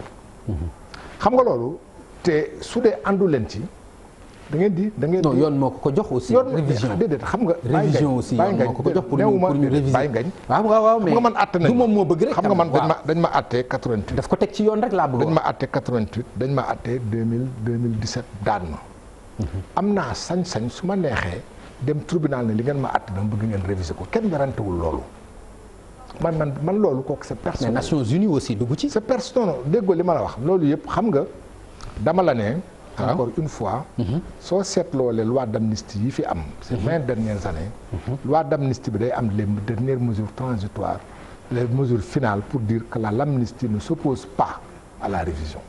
xam nga loolu te su dee àndu leen ci da ngeen di. non yoon moo ko jox aussi. révision déedéet xam nga. révision aussi yoon moo ko jox pour ñu réviser. bàyyi ngañ waaw mais xam nga man àtte nañ du moom moo bëgg rek. xam nga man dañ ma àttee 88. daf ko teg ci yoon rek laa bëgg. dañ ma àttee 88 dañ ma àttee 2017 daan na. am naa sañ-sañ su ma neexee dem tribunal ne li ngeen ma àtte dama bëgg ngeen réviser ko kenn garantewul loolu man loolu kooku c'est personnel. mais Nations Unies aussi dugg ci. c'est personnel déggoo li ma la wax loolu yëpp xam nga dama la ne. encore une fois. soo seetloo les lois d'amnistie yi fi am. ces 20 dernières années. loi d'amnistie bi day am les dernières mesures transitoires les mesures finales pour dire que l'amnistie ne s'oppose pas à la révision.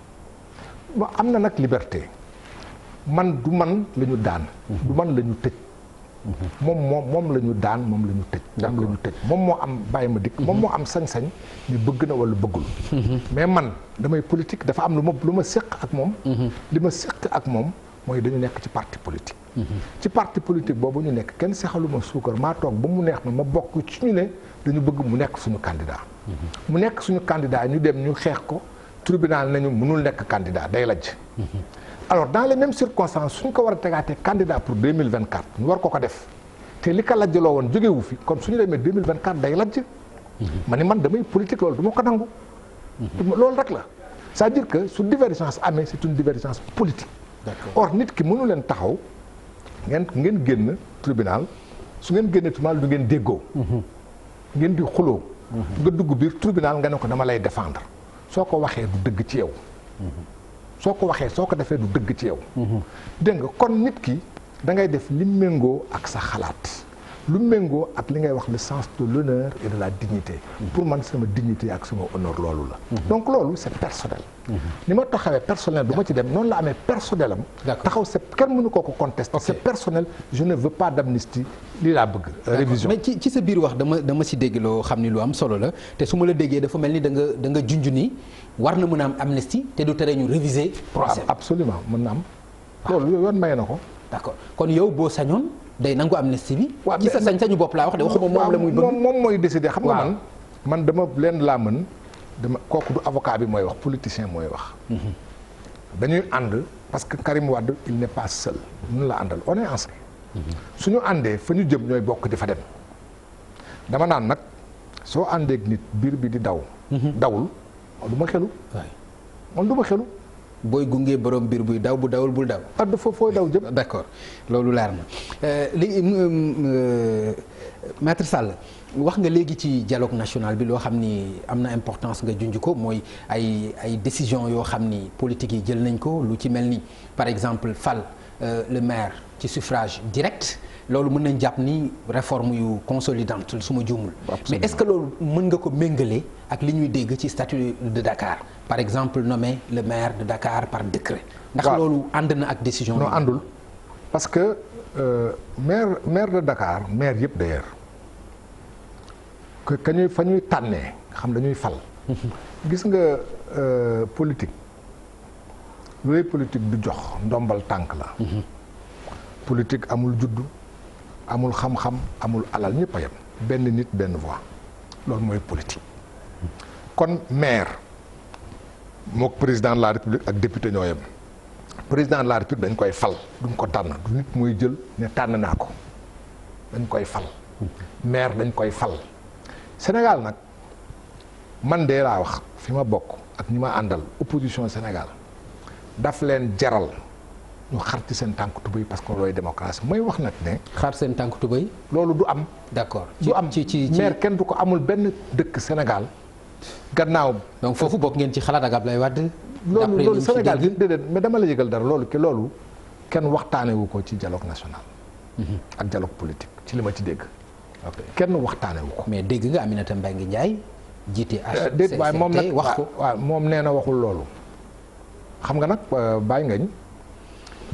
am na nag liberté. du man la ñu daan. du man la ñu tëj. moom la ñu daan moom la ñu tëj. moom moo am bàyyi ma dikk. moom moo am sañ-sañ ni bëgg na wala bëggul. mais man damay politique dafa am lu ma séq ak moom. li ma séq ak moom mooy dañu nekk ci parti politique. ci parti politique boobu ñu nekk kenn sexaluma suukar maa toog ba mu neex ma bokk ci ñu ne dañu bëgg mu nekk suñu candidat. mu nekk suñu candidat ñu dem ñu xeex ko tribunal nañu mënul nekk candidat day lajj. alors dans les mêmes circonstances suñ ko war a tegaatee candidat pour 2024 ñu war ko def te li ko lajjaloo woon jógewu fi kon suñu demee 2024 day lajj. ma ni man damay politique loolu du ma ko nangu. loolu rek la c'est-à-dire que su divergence amee c'est une divergence politique. or nit ki mënu leen taxaw ngeen génn tribunal su ngeen génnee tribunal du ngeen déggoo. ngeen di xuloo. nga dugg biir tribunal nga ne ko dama lay défendre soo ko waxee du dëgg ci yow. soo ko waxee soo ko defee du dëgg ci yow. dégg nga kon nit ki da ngay def li méngoo ak sa xalaat lu méngoo ak li ngay wax le sens de l'honneur et de la dignité. pour man sama dignité ak sama honneur loolu la. donc loolu c'est personnel. ni ma taxawee personnel du ma ci dem noonu la amee personnel am. taxaw c'est kenn mënu koo ko contester. c'est personnel je ne veux pas d'amnistie lii laa bëgg. révision mais ci sa biir wax dama si dégg loo xam ni lu am solo la te su ma la déggee dafa mel ni da nga junj ni war na mën a am amnistie te du tere ñu réviser. procès absolument mën na am. loolu yoon maye na ko. d'accord kon yow boo sañoon day nangu amnistie bi. ci sa sañ-sañu bopp laa wax de waxuma moom la muy bëgg. moom mooy décider xam nga man man dama leen laa mën dama kooku du avocat bi mooy wax politicien mooy wax. dañuy ànd parce que Karim Wade il n'est pas seul ñun la àndal on est ensemble. suñu àndee fa ñu jëm ñooy bokk di fa dem. dama naan nag soo àndeek nit biir bi di daw. dawul du ma xelu. man du ma xelu. booy gunge borom biir buy daw bu dawul bul daw. ah dafa fooy daw jëm. d'accord loolu leer na li maître Sall wax nga léegi ci dialogue national bi loo xam ni am na importance nga junj ko mooy ay décisions yoo xam ni politique yi jël nañ ko lu ci mel ni par exemple fal le maire ci suffrage direct loolu mën nañ jàpp ni réforme yu consolidante su ma juumul. mais est-ce que loolu mën nga ko méngale ak li ñuy dégg ci statut de Dakar par exemple nommer le maire de Dakar par décret. ndax loolu ànd na ak décision. non àndul parce que maire de Dakar maire yëpp d'ailleurs que kañuy fa ñuy tànnee xam dañuy fal. gis nga politique yooyu politique du jox ndombal tànk la. politique amul juddu amul xam-xam amul alal ñëpp a yem benn nit benn voix loolu mooy politique. kon maire mook président de la république ak député ñoo yem président de la république dañ koy fal duñ ko tànn du nit mooy jël ne tànn naa ko dañ koy fal. maire dañ koy fal. Sénégal nag man de laa wax fi ma bokk ak ñi ma àndal opposition Sénégal daf leen jaral ñu xar ci seen tànk tubéy parce que loolu démocratie mooy wax nag ne. xar seen tànk tubéy. loolu du am. d'accord du am maire kenn du ko amul benn dëkk Sénégal gannaaw. donc foofu bokk ngeen ci xalaat ak Ablaye Wade. loolu Sénégal déedéet mais dama la yëgal dara loolu kenn waxtaanewu ko ci dialogue national. ak dialogue politique ci li ma ci dégg. kenn waxtaanewu ko. mais dégg nga Aminata Mbengue Ndiaye jiite déet waaye moom nag wax ko waaw moom nee na waxul loolu. xam nga nag bàyyi ngañ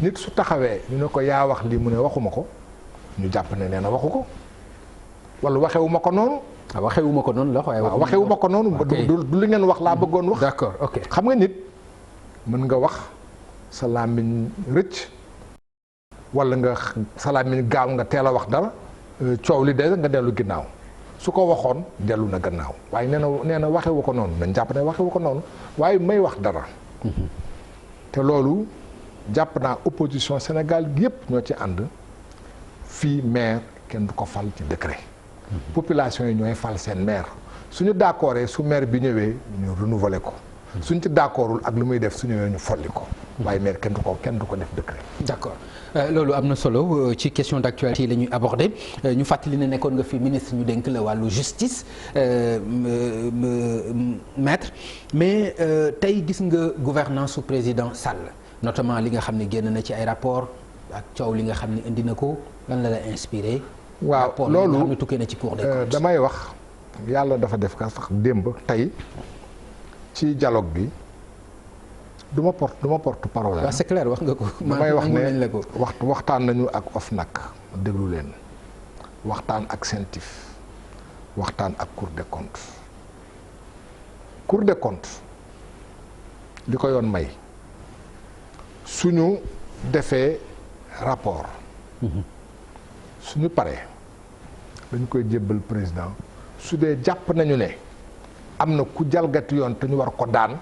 nit su taxawee ñu ne ko yaa wax lii mu ne waxuma ko ñu jàpp ne nee na waxu ko wala waxewuma ko noonu. waxewuma ko noonu la waaye waxewuma ko noonu. du li ngeen wax laa bëggoon wax. d'accord ok xam nga nit mën nga wax sa làmmiñ rëcc wala nga sa làmmiñ gaaw nga teel a wax dara coow li de nga dellu ginnaaw su ko waxoon dellu na gannaaw waaye nee na waxewu ko noonu nañ jàpp ne waxewu ko noonu waaye may wax dara. te loolu jàpp naa opposition Sénégal gi yëpp ñoo ci ànd fii maire kenn du ko fal ci décret. population yi ñooy fal seen maire suñu d'accordee su maire bi ñëwee ñu renouveler ko. suñ ci d'accordul ak lu muy def su ñëwee ñu folli ko. waaye maire kenn du ko def décret. d'accord loolu am na solo ci question d'actualité yi la ñuy aborder ñu fàttali ne nekkoon nga fi ministre ñu dénk la wàllu justice maître mais tey gis nga gouvernance su président Sall notamment li nga xam ne génn na ci ay rapport ak coow li nga xam ne indi na ko lan la inspiré. waaw loolu nga xam ne tukkee na ci Cour des comptes. damay wax yàlla dafa def ka sax démb tey ci dialogue bi. du ma porte parole. waaw c'est clair wax nga ko. damay wax ne waxtaan nañu ak OFNAC déglu leen waxtaan ak CENTIF waxtaan ak Cour des comptes. Cour des comptes li ko yoon may suñu defee rapport. suñu paree dañu koy jébbal président su dee jàpp nañu ne am na ku jalgati yoon te ñu war ko daan.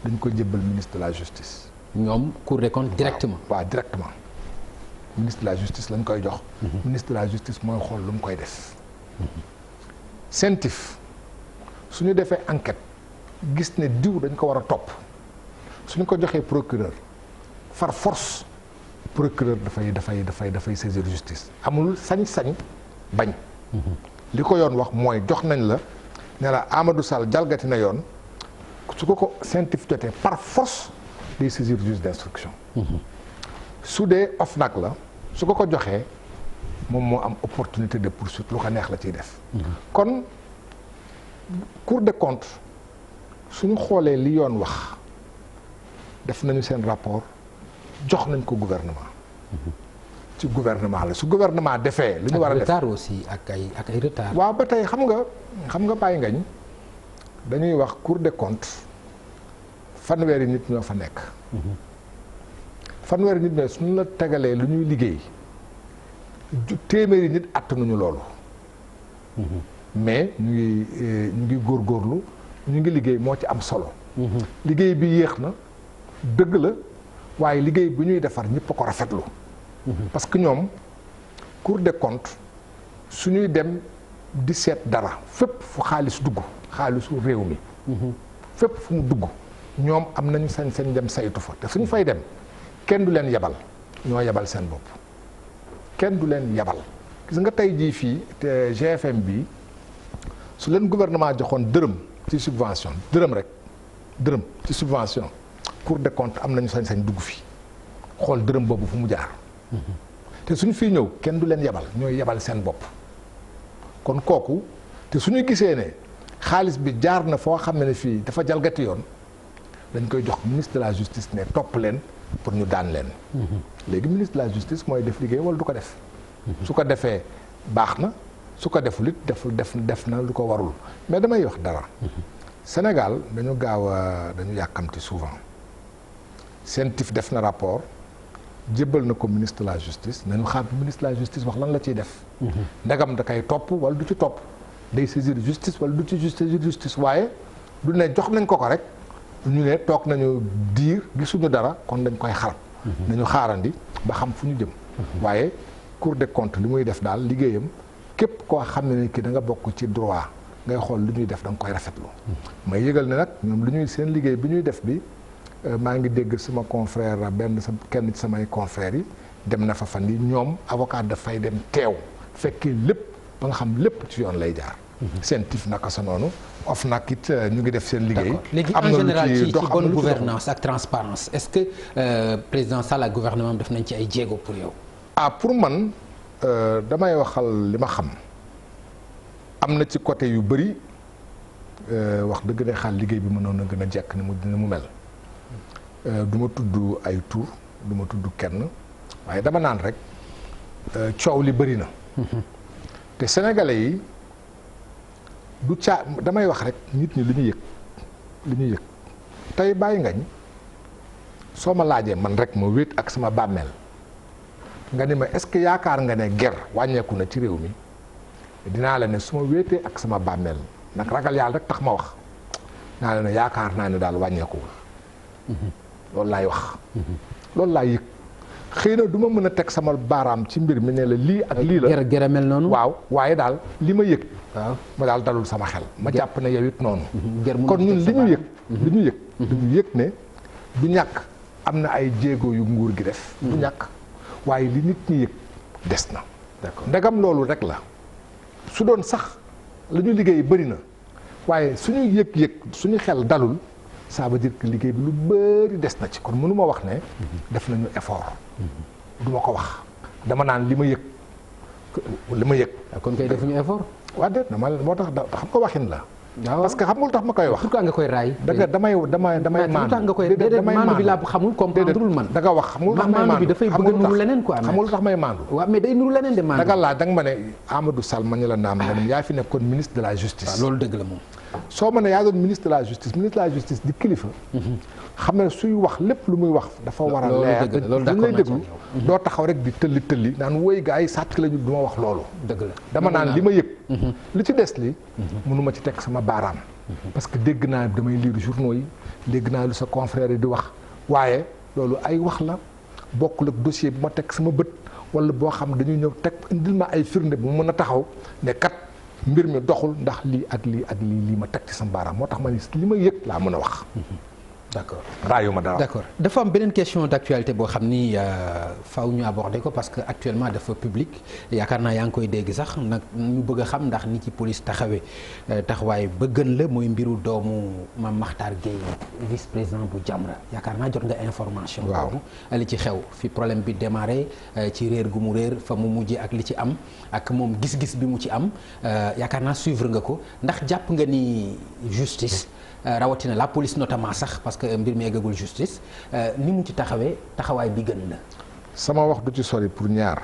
dañ koy jébbal ministre de la justice. ñoom Cour des comptes directement. waaw directement ministre de la justice lañ koy jox. ministre de la justice mooy xool lu mu koy def. CENTIF suñu defee enquête gis ne diw dañ ko war a topp suñu ko joxee procureur par force procureur dafay saisir justice amul sañ-sañ bañ. li ko yoon wax mooy jox nañ la ne la Amadou Sall jalgati na yoon. su ko CENTIF jotee par force day saisir juge d'instruction. su dee OFNAC la su ko joxee moom moo am opportunité de poursuite lu ko neex la ciy def. kon Cour des comptes suñu xoolee li yoon wax def nañu seen rapport jox nañ ko gouvernement. ci gouvernement la su gouvernement defee. li ñu war a def retard aussi ak ay retard. waaw ba tey xam nga bàyyi ngañ. dañuy wax Cour des comptes fanweeri nit ñoo fa nekk. fanweeri nit ñoo suñu la tegalee lu ñuy liggéey téeméeri nit attanuñu loolu. mais ñu ngi góorgóorlu ñu ngi liggéey moo ci am solo. liggéey bi yéex na dëgg la waaye liggéey bi ñuy defar ñëpp a ko rafetlu. parce que ñoom Cour des comptes su ñuy dem di seet dara fépp fu xaalis dugg xaalisu réew mi. fépp fu mu dugg ñoom am nañu sañ-sañ dem saytu fa te suñu fay dem kenn du leen yebal ñoo yebal seen bopp kenn du leen yebal gis nga tey jii fii te GFM bi su leen gouvernement joxoon dërëm ci subvention dërëm ci subvention Cour des comptes am nañu sañ-sañ dugg fi xool dërëm boobu fu mu jaar te suñu fii ñëw kenn du leen yebal ñooy yebal seen bopp kon kooku te suñu gisee ne xaalis bi jaar na foo xam ne fii dafa jalgati yoon dañ koy jox ministre de la justice ne topp leen pour ñu daan leen léegi ministre de la justice mooy def liggéey wala du ko def su ko defee baax na su ko deful it def na lu ko warul mais damay wax dara Sénégal dañu dañu yàkkamti souvent CENTIF def na rapport jébbal na ko ministre de la justice nañu xaar ministre de la justice wax lan la ciy def ndegam da koy topp wala du ci topp day saisir justice wala du ci justice waaye du ne jox nañ ko rek ñu ne toog nañu diir gisuñu dara kon dañ koy xarab nañu xaarandi ba xam fu ñu jëm waaye Cour des comptes li muy def daal liggéeyam képp koo xam ne ki da nga bokk ci droit ngay xool li ñuy def da nga koy rafetlu may yëgal ne nag ñoom li ñuy seen liggéey bi ñuy def bi maa ngi dégg sama confrère kenn ci samay confrères yi dem na fa fan yi ñoom avocat dafay dem teew fekkee lépp ba nga xam lépp ci yoon lay jaar CENTIF naka sa noonu OFNAC it ñu ngi def seen liggéey. léegi en général ci bonne gouvernance ak transparence est-ce que président Sall ak gouvernement def nañ ci ay jéego pour yow. pour man damay waxal li ma xam am na ci côté yu bëri wax dëgg ne xaal liggéey bi mënoon na gën a jekk ni mu mel du ma tudd ay tur du ma tudd kenn waaye dama naan rek coow li bëri na te sénégalais yi du damay wax rek nit ñi li ñu yëg tey bàyyi ngañ soo ma laajee man rek ma wéet ak sama bàmmeel nga ni ma est-ce que yaakaar nga ne ger wàññeeku na ci réew mi dinaa la ne su ma wéetee ak sama bàmmeel nag ragal yàlla rek tax ma wax naa la ne yaakaar naa ne daal wàññeekuwul loolu laay wax loolu laay yëg xëy na du ma mën a teg sama baaraam ci mbir mi ne la lii ak lii la gera mel noonu waaw waaye daal li ma yëg waaw ma daal dalul sama xel ma jàpp ne yow it noonu kon ñun li ñu yëg ne du ñàkk am na ay jéego yu nguur gi def du ñàkk waaye li nit ñi yëg des na ndegam loolu rek la su doon sax la ñu liggéey bëri na waaye suñu yëg-yëg suñu xel dalul ça veut dire que liggéey bi lu bëri des na ci kon mënu ma wax ne def nañu effort du ma ko wax dama naan li ma yëg kon kay defuñu effort waa déet na moo tax xam nga waxin la parce que xamul tax ma koy wax pourquoi nga koy raay damay maandu bi laa xamul comprendrewul man da nga wax xamul tax may maandu bi dafay bëgg nuru leneen quoi xamul tax may maandu waaw mais day nuru leneen de maandu da nga laaj da nga ma ne Amadou Sall ma ñu la naam nga yaa fi nekkoon ministre de la justice waaw loolu dëgg la moom soo ma ne yaa doon ministre de la justice di kilifa xam ne suy wax lépp lu muy wax dafa war a leer dañ lay déglu doo taxaw rek di tëlli naan woy gars yi sàcc lañu du ma wax loolu dëgg la dama naan li ma yëg li ci des li mënuma ci teg sama baaraam parce que dégg naa damay lire journaux yi dégg naa lu sa confrère yi di wax waaye loolu ay wax la bokkul ak dossier bu ma teg sama bët wala boo xam dañuy ñëw teg indil ma ay firnde bu mu mën a taxaw ne kat mbir mi doxul ndax lii ak lii ma teg ci sama baaraam moo tax ma ni li ma yëg laa mën a wax d'accord raayuma dara d'accord dafa am beneen question d'actualité boo xam ni faaw ñu aborder ko parce que actuellement dafa public yaakaar naa yaa ngi koy dégg sax nag ñu bëgg a xam ndax ni ci police taxawee taxawaay ba gën la mooy mbiru doomu Mame Makhtar Gueye vice-président bu Jamra yaakaar naa jot nga information boobu li ci xew fi problème bi démarré ci réer gu mu réer fa mu mujjee ak li ci am ak moom gis-gis bi mu ci am yaakaar naa suivre nga ko ndax jàpp nga ni justice rawatina la police notamment sax parce que mbir mi eggagul justice ni mu ci taxawaay bi gën la. sama wax du ci sori pour ñaar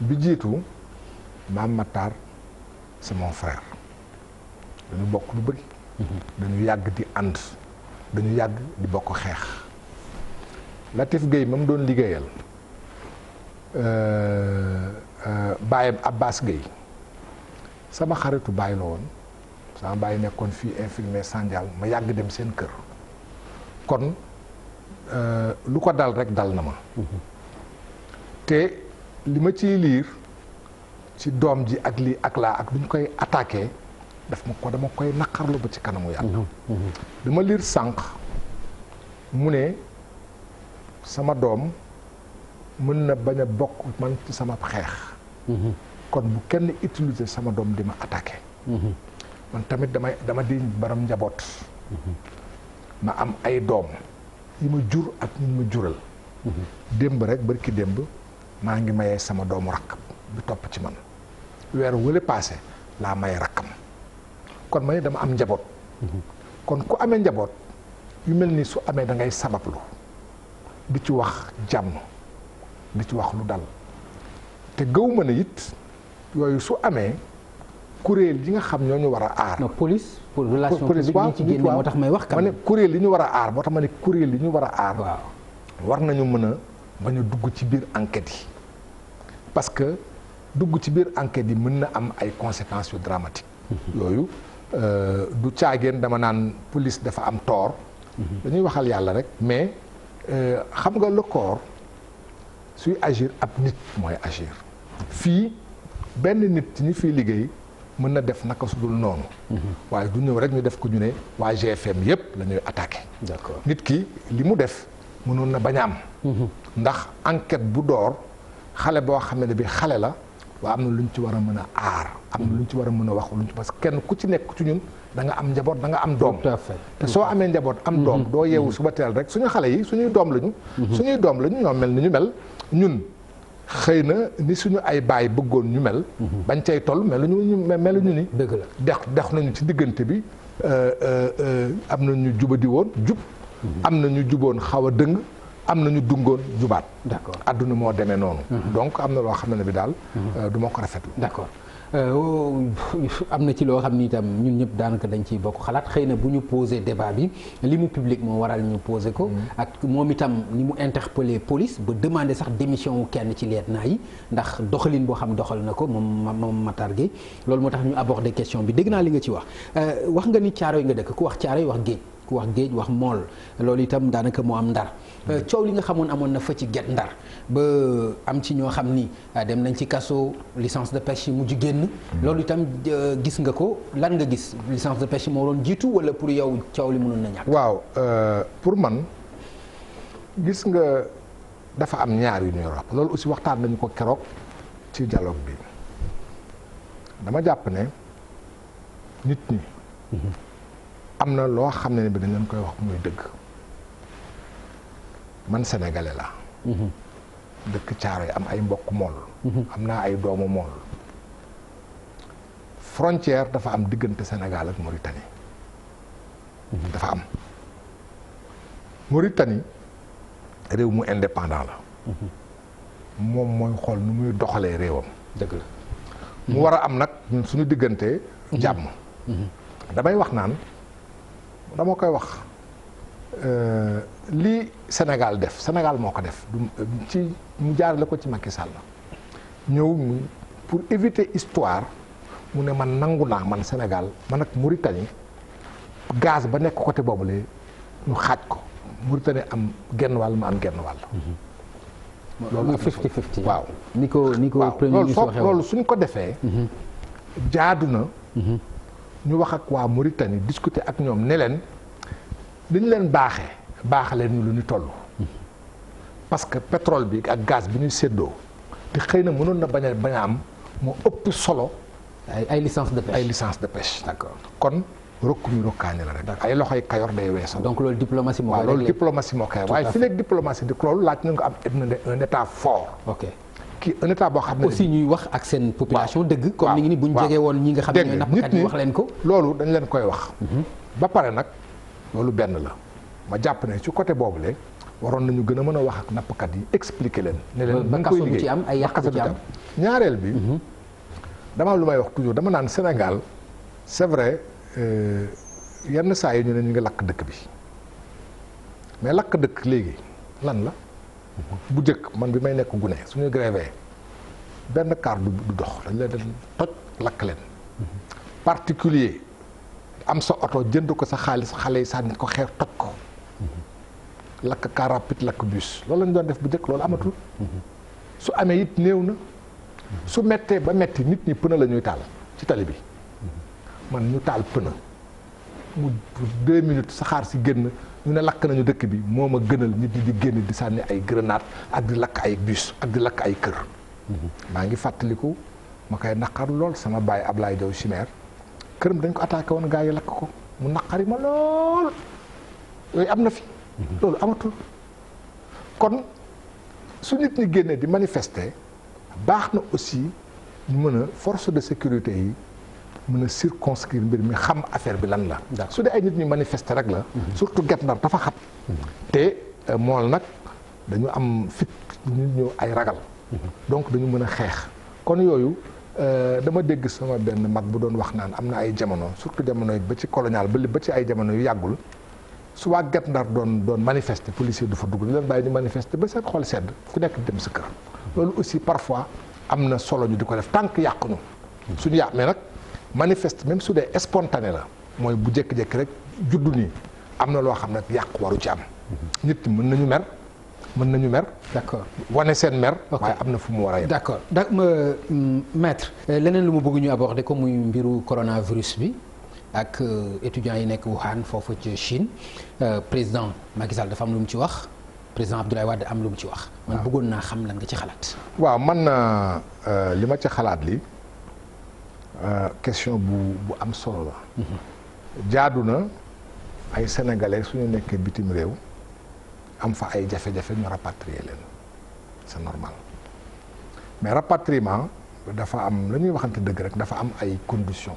bi jiitu Mame Makhtar c'est mon frère dañu bokk lu bëri. dañu yàgg di ànd dañu yàgg di bokk xeex Latif Gueye ma mu doon liggéeyal baayam Abbas Gueye sama xaritu baay la woon sama baay nekkoon fii infirmier Sandial ma yàgg dem seen kër kon lu ko dal rek dal na ma te li ma ciy liir ci doom ji ak lii ak laa ak duñ koy attaqué dama koy naqarlu ba ci kanamu yàlla dama liir sànq mu ne sama doom mën na bañ a bokk man ci sama xeex kon bu kenn utiliser sama doom di ma attaqué man tamit dama di baram njaboot ma am ay doom yi ma jur ak ñi ma jural démb rek barki démb maa ngi mayee sama doomu rakk bi topp ci man weer wële passé laa maye rakkam kon ma ne dama am njaboot kon ku amee njaboot yu mel ni su amee da ngay sabablu di ci wax jàmm di ci wax lu dal te gëw ma ne it yooyu su amee kuréel yi nga xam ñoo ñu war a aar. non police pour relation publique ñi ci génne moo tax may wax. ma ne kuréel yi ñu war a aar moo tax ma ne kuréel yi ñu war a aar. waaw war nañu mën a bañ a dugg ci biir enquête yi parce que dugg ci biir enquête yi mën na am ay conséquences yu dramatiques. yooyu du caageen dama naan police dafa am tort. dañuy waxal yàlla rek mais xam nga le corps suy agir ab nit mooy agir fii benn nit ci ñi fiy liggéey mën na def naka su dul noonu. waaye du ñëw rek ñu def ko ñu ne waa GFM yépp la ñuy attaqué. d'accord nit ki li mu def mënoon na bañ a am. ndax enquête bu door xale boo xam ne bi xale la waa am na lu ñu ci war a mën a aar. am na lu ñu ci war a mën a wax lu ñu ci parce que kenn ku ci nekk ci ñun da nga am njaboot da nga am doom. tout à fait te soo amee njaboot am doom doo yeewu suba teel rek suñu xale yi suñuy doom lañu. suñuy doom lañu ñoo mel ni ñu mel ñun. xëy na ni suñu ay baay bëggoon ñu mel. bañ cay toll meluñu ni. dëgg la dex nañu ci diggante bi am na ñu jubadi woon jub. am na ñu juboon xaw a dëng am na ñu dungoon jubaat. d'accord adduna moo demee noonu. donc am na loo xam ne bi daal. du ma ko rafetlu. d'accord am na ci loo xam ni itam ñun ñëpp daanaka dañ ciy bokk xalaat xëy na bu ñu posé débat bi li mu public moo waral ñu posé ko. ak moom itam ni mu interpellé police ba demandé sax démission wu kenn ci lieutenant yi ndax doxalin boo xam doxal na ko moom Matar Gueye loolu moo tax ñu abordé question bi dégg naa li nga ci wax wax nga ni Caaroy nga dëkk ku wax Caaroy wax géej ku wax géej wax mool loolu itam daanaka moo am Ndar coow li nga xamoon amoon na fa ci Guet Ndar ba am ci ñoo xam ni dem nañ ci kaso licence de pêche yi mujj génn loolu itam gis nga ko lan nga gis licence de pêche yi moo doon jiitu wala pour yow coow li mënoon na ñàkk. waaw pour man gis nga dafa am ñaar yu ñuy wax loolu aussi waxtaan nañu ko keroog ci dialogue bi dama jàpp ne nit ñi am na loo xam ne bi dañ leen koy wax muy dëgg man sénégalais la dëkk Caaroy am ay mbokk mool am naa ay doomu mool frontière dafa am diggante Sénégal ak Mauritanie dafa am Mauritanie réew mu indépendant la moom mooy xool nu muy doxalee réewam dëgg la mu war a am nag ñun suñu diggante jàmm damay wax naan dama koy wax lii Sénégal def Sénégal moo ko def ci mu jaarale ko ci Macky Sall ñëw mu pour éviter histoire mu ne man nangu naa man Sénégal man ak Mauritanie gaz ba nekk côté boobu la ñu xaaj ko Mauritanie am genn wàll ma am genn wàll. loolu 50-50 waaw ni ko premier ministre waxee loolu suñ ko defee. jaadu na. ñu wax ak waa Mauritanie discuter ak ñoom ne leen dañu leen baaxaleen ñu lu ñu toll. parce que pétrole bi ak gaz bi ñuy séddoo te xëy na mënoon na bañ a am moo ëpp solo. ay licence de pêche ay licence de pêche. d'accord kon rokku mi rokkaani la rek. ay loxoy kayor day weesoo. donc loolu diplomatie moo koy loolu diplomatie moo koy waaye fi nekk diplomatie di loolu laaj na nga am un état fort. ok kii un état boo xam ne. aussi ñuy wax ak seen population dëgg. comme ni ngi ni bu ñu jegee woon ñi nga xam ne ñooy nappkat yi wax leen ko. loolu dañ leen koy wax. ba pare nag loolu benn la ma jàpp ne ci côté boobule waroon nañu gën a mën a wax ak nappkat yi expliquer leen. ne leen ba kaso du ci am ay yàq du ci am ñaareel bi. dama lu may wax toujours dama naan Sénégal c'est vrai yenn saa yi ñu ne ñu ngi lakk dëkk bi mais lakk dëkk léegi lan la. bu njëkk man bi may nekk gune suñu grévé benn car du dox dañ leen toj lakk leen particulier am sa oto jënd ko sa xaalis xale yi sànni ko xeer toj ko lakk car rapide lakk bus loolu lañ doon def bu njëkk loolu amatul su amee it néew na su mettee ba metti nit ñi pëna la ñuy taal ci tali bi man ñu taal pëna mu 2 minutes saxaar si génn ñu ne lakk nañu dëkk bi moo ma gënal nit ñi di génn di sànni ay grenade ak di lakk ay bus ak di lakk ay kër maa ngi fàttaliku ma koy naqar lool sama baay Ablaye Diaw Chimère këram dañ ko attaqué woon gaa yi lakk ko mu naqari ma lool yooyu am na fi loolu amatul kon su nit ñi génnee di manifester baax na aussi ñu mën a force de sécurité yi mën a circonscrire mbir mi xam affaire bi lan la su dee ay nit ñi manifester rek la surtout Guet Ndar dafa xat te mool nag dañu am fit nit ñu ay ragal donc dañu mën a xeex kon yooyu dama dégg sama benn mag bu doon wax naan am na ay jamono surtout jamono yi ba ci colonial ba ci ay jamono yu yàggul su waa Guet Ndar doon manifester policier du fa dugg di leen bàyyi ñu manifester ba seen xol sedd ku nekk dem sa kër loolu aussi parfois am na solo ñu di ko def tant que yàquñu suñu yàq mais nag manifeste même su dee spontané la mooy bu jékki-jékki rek juddu nii am na loo xam ne yàq waru ci am nit ñi mën nañu mer d'accord wane seen mer waaye am na fu mu war a yem d'accord maître leneen lu mu bëgg ñu aborder ko muy mbiru coronavirus bi ak étudiants yi nekk Wuhan foofu ci Chine président Macky Sall dafa am lu mu ci wax président Abdoulaye Wade am lu mu ci wax man bëggoon naa xam lan nga ci xalaat waaw man li ma ci xalaat li question bu am solo la jaadu na ay sénégalais suñu nekkee bitim réew am fa ay jafe-jafe ñu rapatrier leen c'est normal mais rapatriement dafa am la ñuy waxante dëgg rek dafa am ay conditions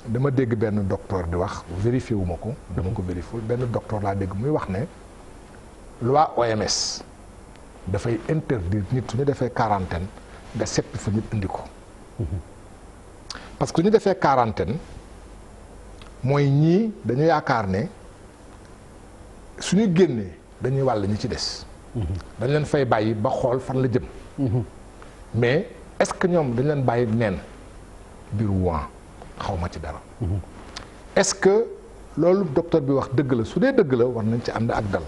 dama dégg benn docteur di wax vérifié wu ma ko dama ko vérifié benn docteur laa dégg muy wax ne loi OMS dafay interdire nit su ñu defee quarantaine nga seppi fa nit indi ko parce que su ñu defee quarantaine mooy ñii dañu yaakaar ne suñu génnee dañuy wàll ñi ci des dañ leen fay bàyyi ba xool fan la jëm mais est-ce que ñoom dañ leen bàyyi neen biir Wuhan xaw ma ci dara est-ce que loolu docteur bi wax dëgg la su dee dëgg la war nañ ci ànd ak dal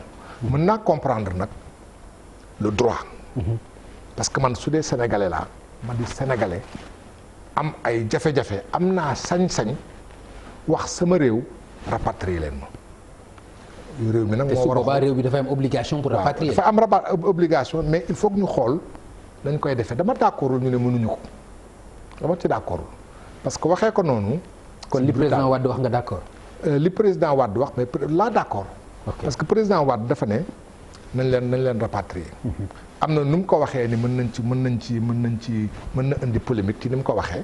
mën naa comprendre nag le droit parce que man su dee sénégalais laa ma di sénégalais am ay jafe-jafe am naa sañ-sañ wax sama réew rapatrier leen ma réew mi nag moo war a boobaa réew bi dafa am obligation pour rapatrier dafa am obligation mais il faut que ñu xool dañ koy defee dama d'accordul ñu ne mënuñu ko dama ci d'accordul parce que waxee ko noonu kon li président Wade wax nga d'accord li président Wade wax mais là d'accord parce que président Wade dafa ne nañ leen rapatrier am na nu mu ko waxee ni mën na indi polémique ci ni mu ko waxee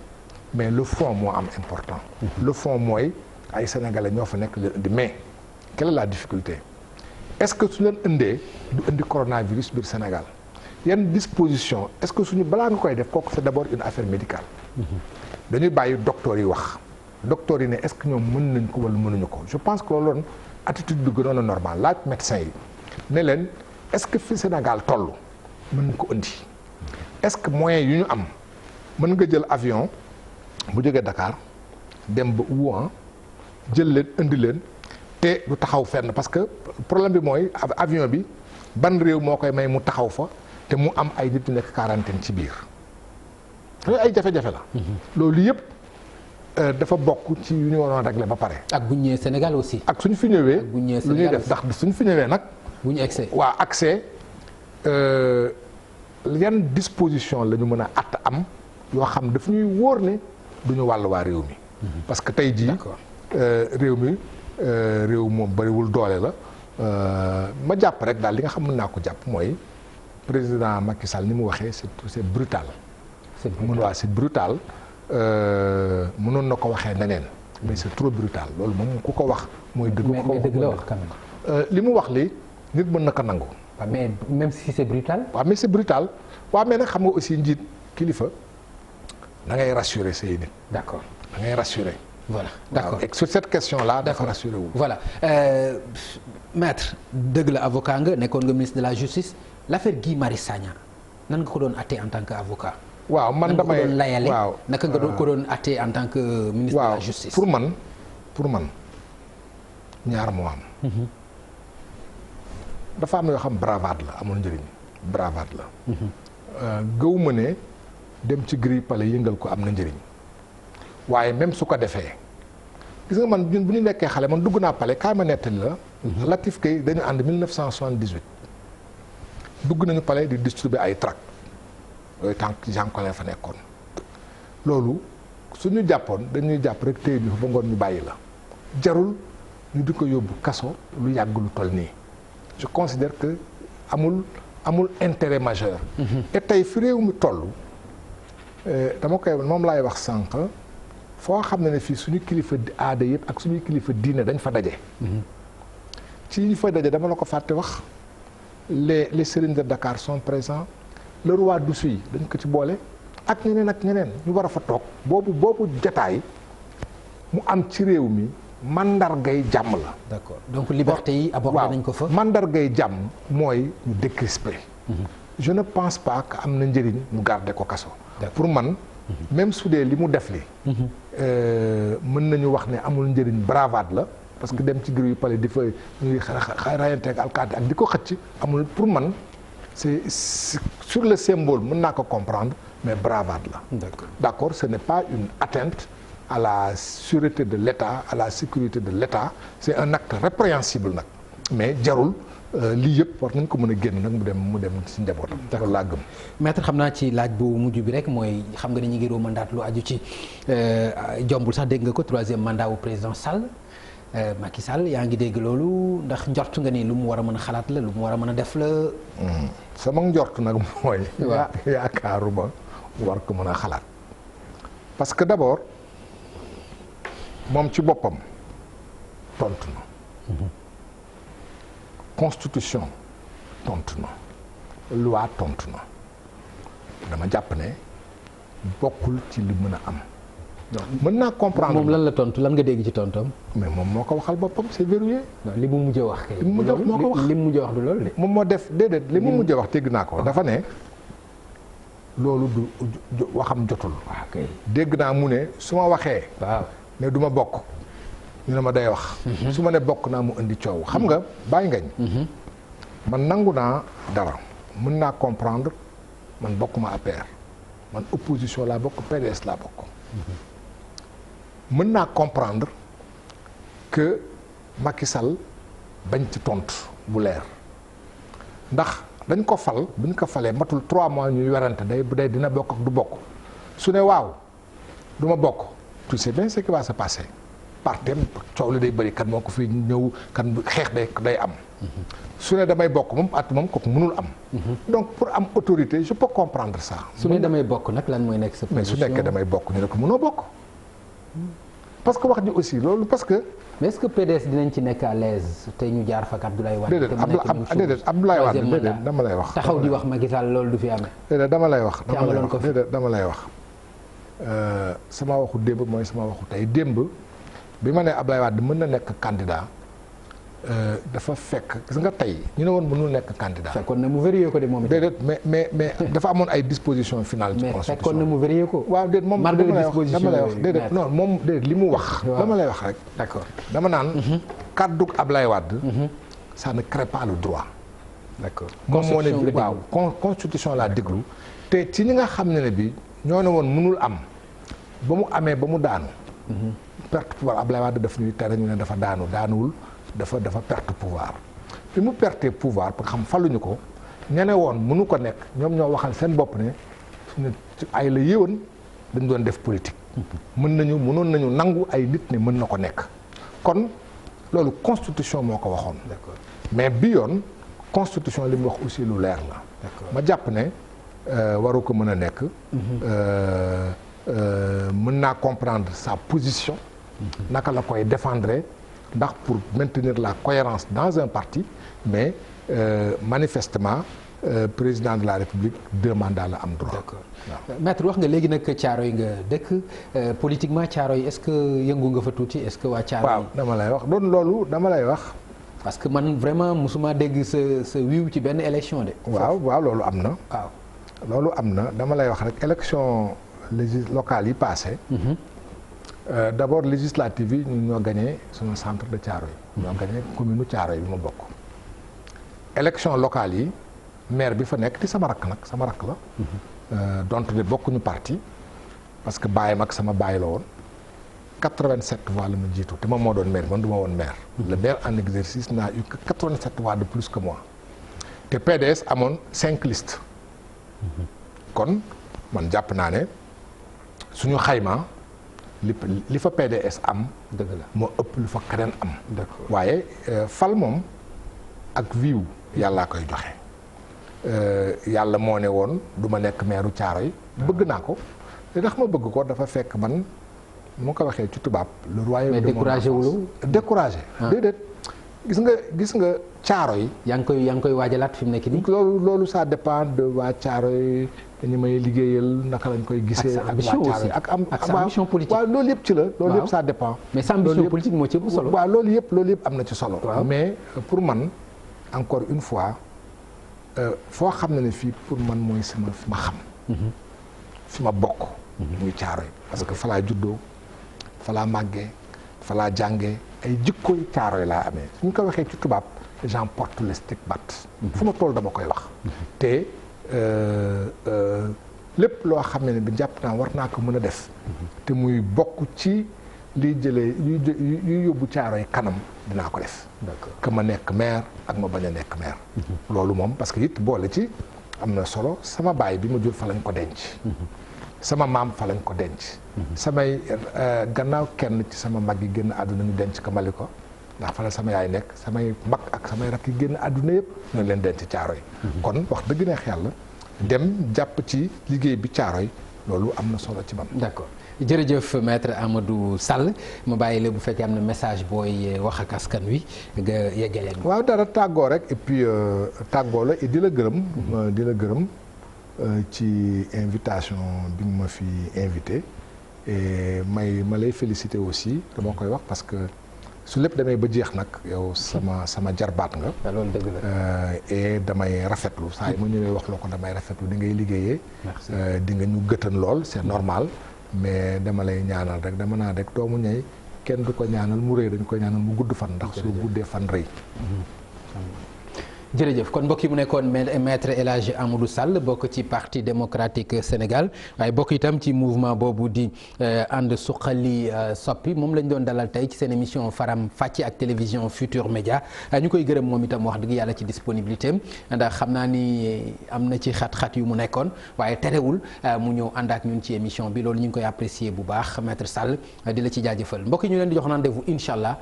mais le fond moo am important le fond mooy ay sénégalais ñoo fa nekk leen indi mais quelle est la difficulté est-ce que su leen indee du indi coronavirus biir Sénégal yan disposition est-ce que suñu balaa nga koy def kooku c'est d'abord une affaire médicale dañuy bàyyi docteurs yi wax docteurs yi ne est-ce que ñoom mën nañ ko wala mënuñu ko je pense que loolu attitude bi gënoon a normal laaj médecin yi ne leen est-ce que fi Sénégal toll mën nañ ko indi est-ce que moyens yu ñu am mën nga jël avion bu jógee Dakar dem ba Wuhan jël leen indi leen te du taxaw fenn parce que problème bi mooy avion bi ban réew moo koy may mu taxaw fa te mu am ay nit ñu nekk quarantaine ci biir yooyu ay jafe-jafe la loolu yëpp dafa bokk ci yu ñu waroon régler ba pare ak bu ñu ñëwee Sénégal aussi ak suñu fi ñëwee lu ñuy def ndax suñu fi ñëwee nag bu ñu accès waa accès yan disposition la ñu mën a att am yoo xam daf ñuy wóor ne duñu wàll waa réew mi parce que tey jii réew mi réew moom bariwul doole la ma jàpp rek daal li nga xam mën naa ko jàpp mooy président Macky Sall ni mu waxee c'est brutal c'est brutal mënoon na ko waxee neneen mais c'est trop brutal loolu moom ku ko wax mooy dëgg ko mais dëgg la wax quand même li mu wax li nit mën na ko nangu mais même si c'est brutal waaw mais c'est brutal waaw mais nag xam nga aussi njiit kilifa da ngay rassurer say nit d'accord da ngay rassurer voilà d'accord et sur cette question là dafa rassurer wu voilà maître dëgg la avocat nga nekkoon nga ministre de la justice l'affaire Guy Marius Sagna nan nga ko doon àttee en tant que avocat waaw man damay doon layale waaw naka nga doon ko doon àttee en tant que ministre de la justice. pour man ñaar moo am. dafa am yoo xam bravade la amul njëriñ bravade la. gëw ma ne dem ci grille palais yëngal ko am na njëriñ waaye même su ko defee gis nga man ñun bu ñu nekkee xale man dugg naa palais kaay ma nettali la. Latif Gueye dañu ànd 1978 dugg nañu palais di distribuer ay tracts yooyu tànk Jean Collin fa nekkoon loolu suñu jàppoon dañuy jàpp rek téye ñu fa ba ngoon ñu bàyyi la jarul ñu di ko yóbbu kaso lu yàgg lu toll nii je considère que amul intérêt majeur. et tey fi réew mi toll dama koy moom laay wax sànq foo xam ne fii suñu kilifa aada yëpp ak suñuy kilifa diine dañ fa daje. ci ñu fa daje dama la ko fàtte wax les sëriñ de Dakar sont présents le roi d'Oussouye dañ ko ci boole ak ñeneen ñu war a fa toog boobu jataay mu am ci réew mi mandargay jàmm la. d'accord donc liberté yi abordé nañ ko fa. mandargay jàmm mooy ñu décrisper. je ne pense pas que am na njëriñ ñu garder ko kaso. pour man même su dee li mu def li mën nañu wax ne amul njëriñ bravade la. parce que dem ci grille yu palais di fa ñuy rayante ak alkaati ak di ko xëcc amul pour man c'est sur le symbole mën naa ko comprendre mais bravade la. d'accord ce n'est pas une atteinte à la sûreté de l'État à la sécurité de l'État c'est un acte répréhensible nag mais jarul lii yëpp war nañ ko mën a génn nag mu dem ci njabootam. loolu laa gëm. maître xam naa ci laaj bu mujj bi rek mooy xam nga ni ñu ngi roo mandat lu aju ci jombul sax dégg nga ko 3e mandat wu président Sall. Macky Sall yaa ngi dégg loolu ndax njort nga ni lu mu war a mën a xalaat la lu mu war a mën a def la. sama njort nag mooy. yaakaaruma war ko mën a xalaat. parce que d'abord moom ci boppam tontu na. constitution tontu na. loi tontu na. dama jàpp ne bokkul ci li mën a am. mën naa comprendre moom lan la tontu lan nga dégg ci tontoom. mais moom moo ko waxal boppam c'est verrouillé. li mu mujj wax kay. li mu mujj wax du loolu de. moom moo def déedéet li mu mujj wax dégg naa ko. dafa ne loolu du waxam jotul. waaw kay dégg naa mu ne su ma waxee. waaw ne du ma bokk. ñu ne ma day wax. su ma ne bokk naa mu indi coow. xam nga bàyyi ngañ. man nangu naa dara. mën naa comprendre man bokkuma APR man opposition laa bokk PDS laa bokk. mën naa comprendre que Macky Sall bañ ci tontu bu leer ndax dañ ko fal bu ñu ko falee matul 3 mois ñuy werante day dina bokk ak du bokk su ne waaw du ma bokk tu sais bien ce qui va se passer partem coow li day bëri kan moo ko fi ñëw kan xeex day am. su ne damay bokk moom kooku mënul am. donc pour am autorité je peux comprendre ça. su ne damay bokk nag lan mooy nekk sa position mais su nekkee damay bokk ñu ne ko mënoo bokk. parce que wax ji aussi loolu parce que. mais est-ce que PDS dinañ ci nekk à l'aise te ñu jaar fa ak Abdoulaye Wade. déedéet Abdoulaye Wade déedéet dama lay wax. taxaw di wax Macky Sall loolu du fi amee. déedéet dama lay wax. déedéet dama lay wax. sama waxu démb mooy sama waxu tey démb bi ma ne Abdoulaye Wade mën na nekk candidat. dafa fekk gis nga tey ñu ne woon mënul nekk candidat. fekkoon na mu vérifié ko de moom déedéet mais dafa amoon ay dispositions finales. ci constitution mais fekkoon na mu vérifié ko. waaw déet moom dama lay wax déedéet non moom déedéet li mu wax. dama lay wax rek. d'accord dama naan. kàddug Ablaye Wade. ça ne crée pas le droit. d'accord moom moo ne waaw constitution laa déglu. te ci ñi nga xam ne bi ñoo ne woon mënul am ba mu amee ba mu daanu. perte pouvoir Ablaye Wade daf ñuy tere ñu ne dafa daanuwul. dafa perte pouvoir bi mu perte pouvoir parce que xam faluñu ko ñene woon mënu ko nekk ñoom ñoo waxal seen bopp ne suñu ay la yéwoon dañ doon def politique. mënoon nañu nangu ay nit ne mën na ko nekk kon loolu constitution moo ko waxoon. d'accord mais bi yoon constitution li mu wax aussi lu leer la. d'accord ma jàpp ne waru ko mën a nekk. mën naa comprendre sa position. naka la koy défendre. ndax pour maintenir la cohérence dans un parti mais manifestement président de la République 2 mandats la am droit. d'accord maître wax nga léegi nag Thiaroye nga dëkk politiquement Thiaroye est-ce que yëngu nga fa tuuti est-ce que waa Thiaroye. waaw dama lay wax doon loolu dama lay wax. parce que man vraiment musuma dégg sa wiiw ci benn élection de. waaw loolu am na. waaw loolu am na dama lay wax rek élection locale yi passé d'abord législative yi ñun ñoo gagné suñu centre de Thiaroye ñoo gagné commune Thiaroye bi ma bokk. élection locale yi maire bi fa nekk di sama rakk la donte de bokkuñu parti parce que bàyyam ak sama bàyyi la woon 87 voix la ma jiitu te moom moo doon maire man du ma woon maire. le maire en exercice n'a eu que 87 voix de plus que moi te PDS amoon 5 listes kon man jàpp naa ne suñu xayma li fa PDS am. dëgg la moo ëpp lu fa keneen am. waaye fal moom ak viiw yàllaa koy joxe yàlla moo ne woon du ma nekk meeru Thiaroye bëgg naa ko te ndax ma bëgg ko dafa fekk man mu ko waxee ci tubaab. le royaume mais découragé wulu découragé. déedéet gis nga Thiaroye. yaa ngi koy waajalaat fi mu nekk nii. loolu ça dépend de waa Thiaroye dañu may liggéeyal naka lañ koy gisee. ak waa Thiaroye ak sa ambition politique. waaw loolu yëpp ci la. loolu yëpp ça dépend. mais sa ambition politique moo ci ëpp solo. waaw loolu yëpp am na ci solo. mais pour man encore une fois foo xam ne fii pour man mooy sama fi ma xam. fi ma bokk. muy Thiaroye parce que fa laa juddoo fa laa màggee fa laa jàngee ay jikkooy Thiaroye laa amee su ñu ko waxee ci tubaab j'emporte le stigmate. fu ma toll dama koy wax. te lépp loo xam ne bi jàpp naa war naa ko mën a def. te muy bokk ci liy jëlee yuy yóbbu Thiaroye kanam dinaa ko def. d'accord que ma nekk maire ak ma bañ a nekk maire. loolu moom parce que it boole ci am na solo sama baay bi ma jur fa lañ ko denc. sama maam fa lañ ko denc. samay gannaaw kenn ci sama mag yi génn àdduna ñu denc ko Maliko ndax fa la sama yaay nekk samay mag ak samay rakk yi génn àdduna yëpp ñu leen denc Thiaroye. kon wax dëgg neex yàlla dem jàpp ci liggéey bi Thiaroye loolu am na solo ci man. d'accord jërëjëf maître Amadou Sall ma bàyyi la bu fekkee am na message booy wax ak askan wi nga yeggale. waaw dara tàggoo rek et puis tàggoo la et di la gërëm. ci invitation bi nga ma fi invité et ma lay féliciter aussi dama koy wax parce que su lépp demee ba jeex nag yow sama jarbaat nga. loolu dëgg la. et damay rafetlu saa yi ma ñëwee wax la ko damay rafetlu di ngay liggéeyee. di nga ñu gëtan lool c'est normal mais dama lay ñaanal rek dama naan rek doomu ñay kenn du ko ñaanal mu rëy dañu ko ñaanal mu gudd fan ndax su guddee fan rëy. jërëjëf kon mbokk yi mu nekkoon maître El Hadji Amadou Sall bokk ci parti démocratique Sénégal waaye bokk itam ci mouvement boobu di ànd suqali soppi moom lañ doon dalal tey ci seen émission Faram Facce ak télévision Futur Média ñu koy gërëm moom itam wax dëgg yàlla ci disponibilité am ndax xam naa ni am na ci xat-xat yu mu nekkoon waaye terewul mu ñëw ànd ak ñun ci émission bi loolu ñu ngi koy apprécier bu baax maître Sall di la ci jaajëfal mbokk yi ñu leen di jox rendez-vous incha allah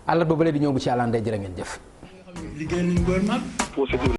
àllarba ba di ñëw bu ci àllandee jërë ngeen jëf. liggéey nañu gouvernement.